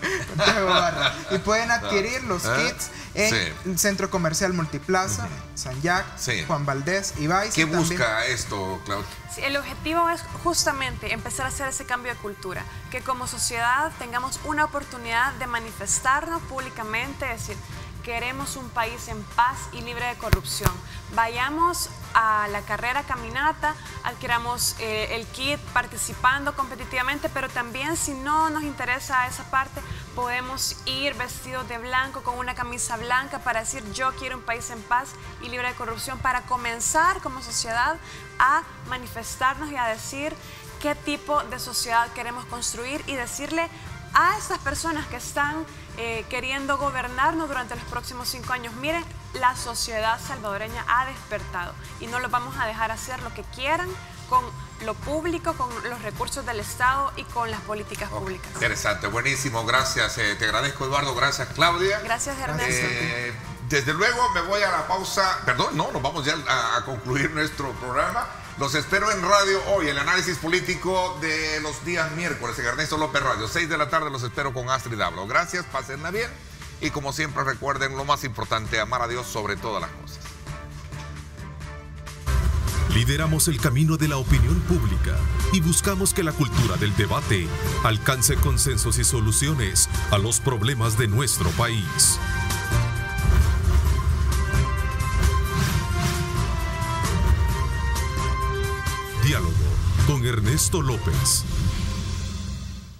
Y pueden adquirir los kits en el Centro Comercial Multiplaza, San Jacques, Juan Valdés y Vice.
¿Qué busca esto, Claudia?
Sí, el objetivo es justamente empezar a hacer ese cambio de cultura, que como sociedad tengamos una oportunidad de manifestarnos públicamente, decir, queremos un país en paz y libre de corrupción. Vayamos a la carrera caminata, adquiramos el kit participando competitivamente, pero también si no nos interesa esa parte, podemos ir vestidos de blanco con una camisa blanca para decir yo quiero un país en paz y libre de corrupción, para comenzar como sociedad a manifestarnos y a decir qué tipo de sociedad queremos construir y decirle a estas personas que están queriendo gobernarnos durante los próximos 5 años, miren, la sociedad salvadoreña ha despertado y no los vamos a dejar hacer lo que quieran con lo público, con los recursos del Estado y con las políticas públicas.
Interesante, buenísimo, gracias. Te agradezco, Eduardo, gracias, Claudia.
Gracias, Ernesto.
Desde luego me voy a la pausa, perdón, no, nos vamos ya a concluir nuestro programa. Los espero en radio hoy, el análisis político de los días miércoles en Ernesto López Radio. 6 de la tarde los espero con Astrid Hablo. Gracias, pásenla bien y como siempre recuerden lo más importante, amar a Dios sobre todas las cosas.
Lideramos el camino de la opinión pública y buscamos que la cultura del debate alcance consensos y soluciones a los problemas de nuestro país. Diálogo con Ernesto López.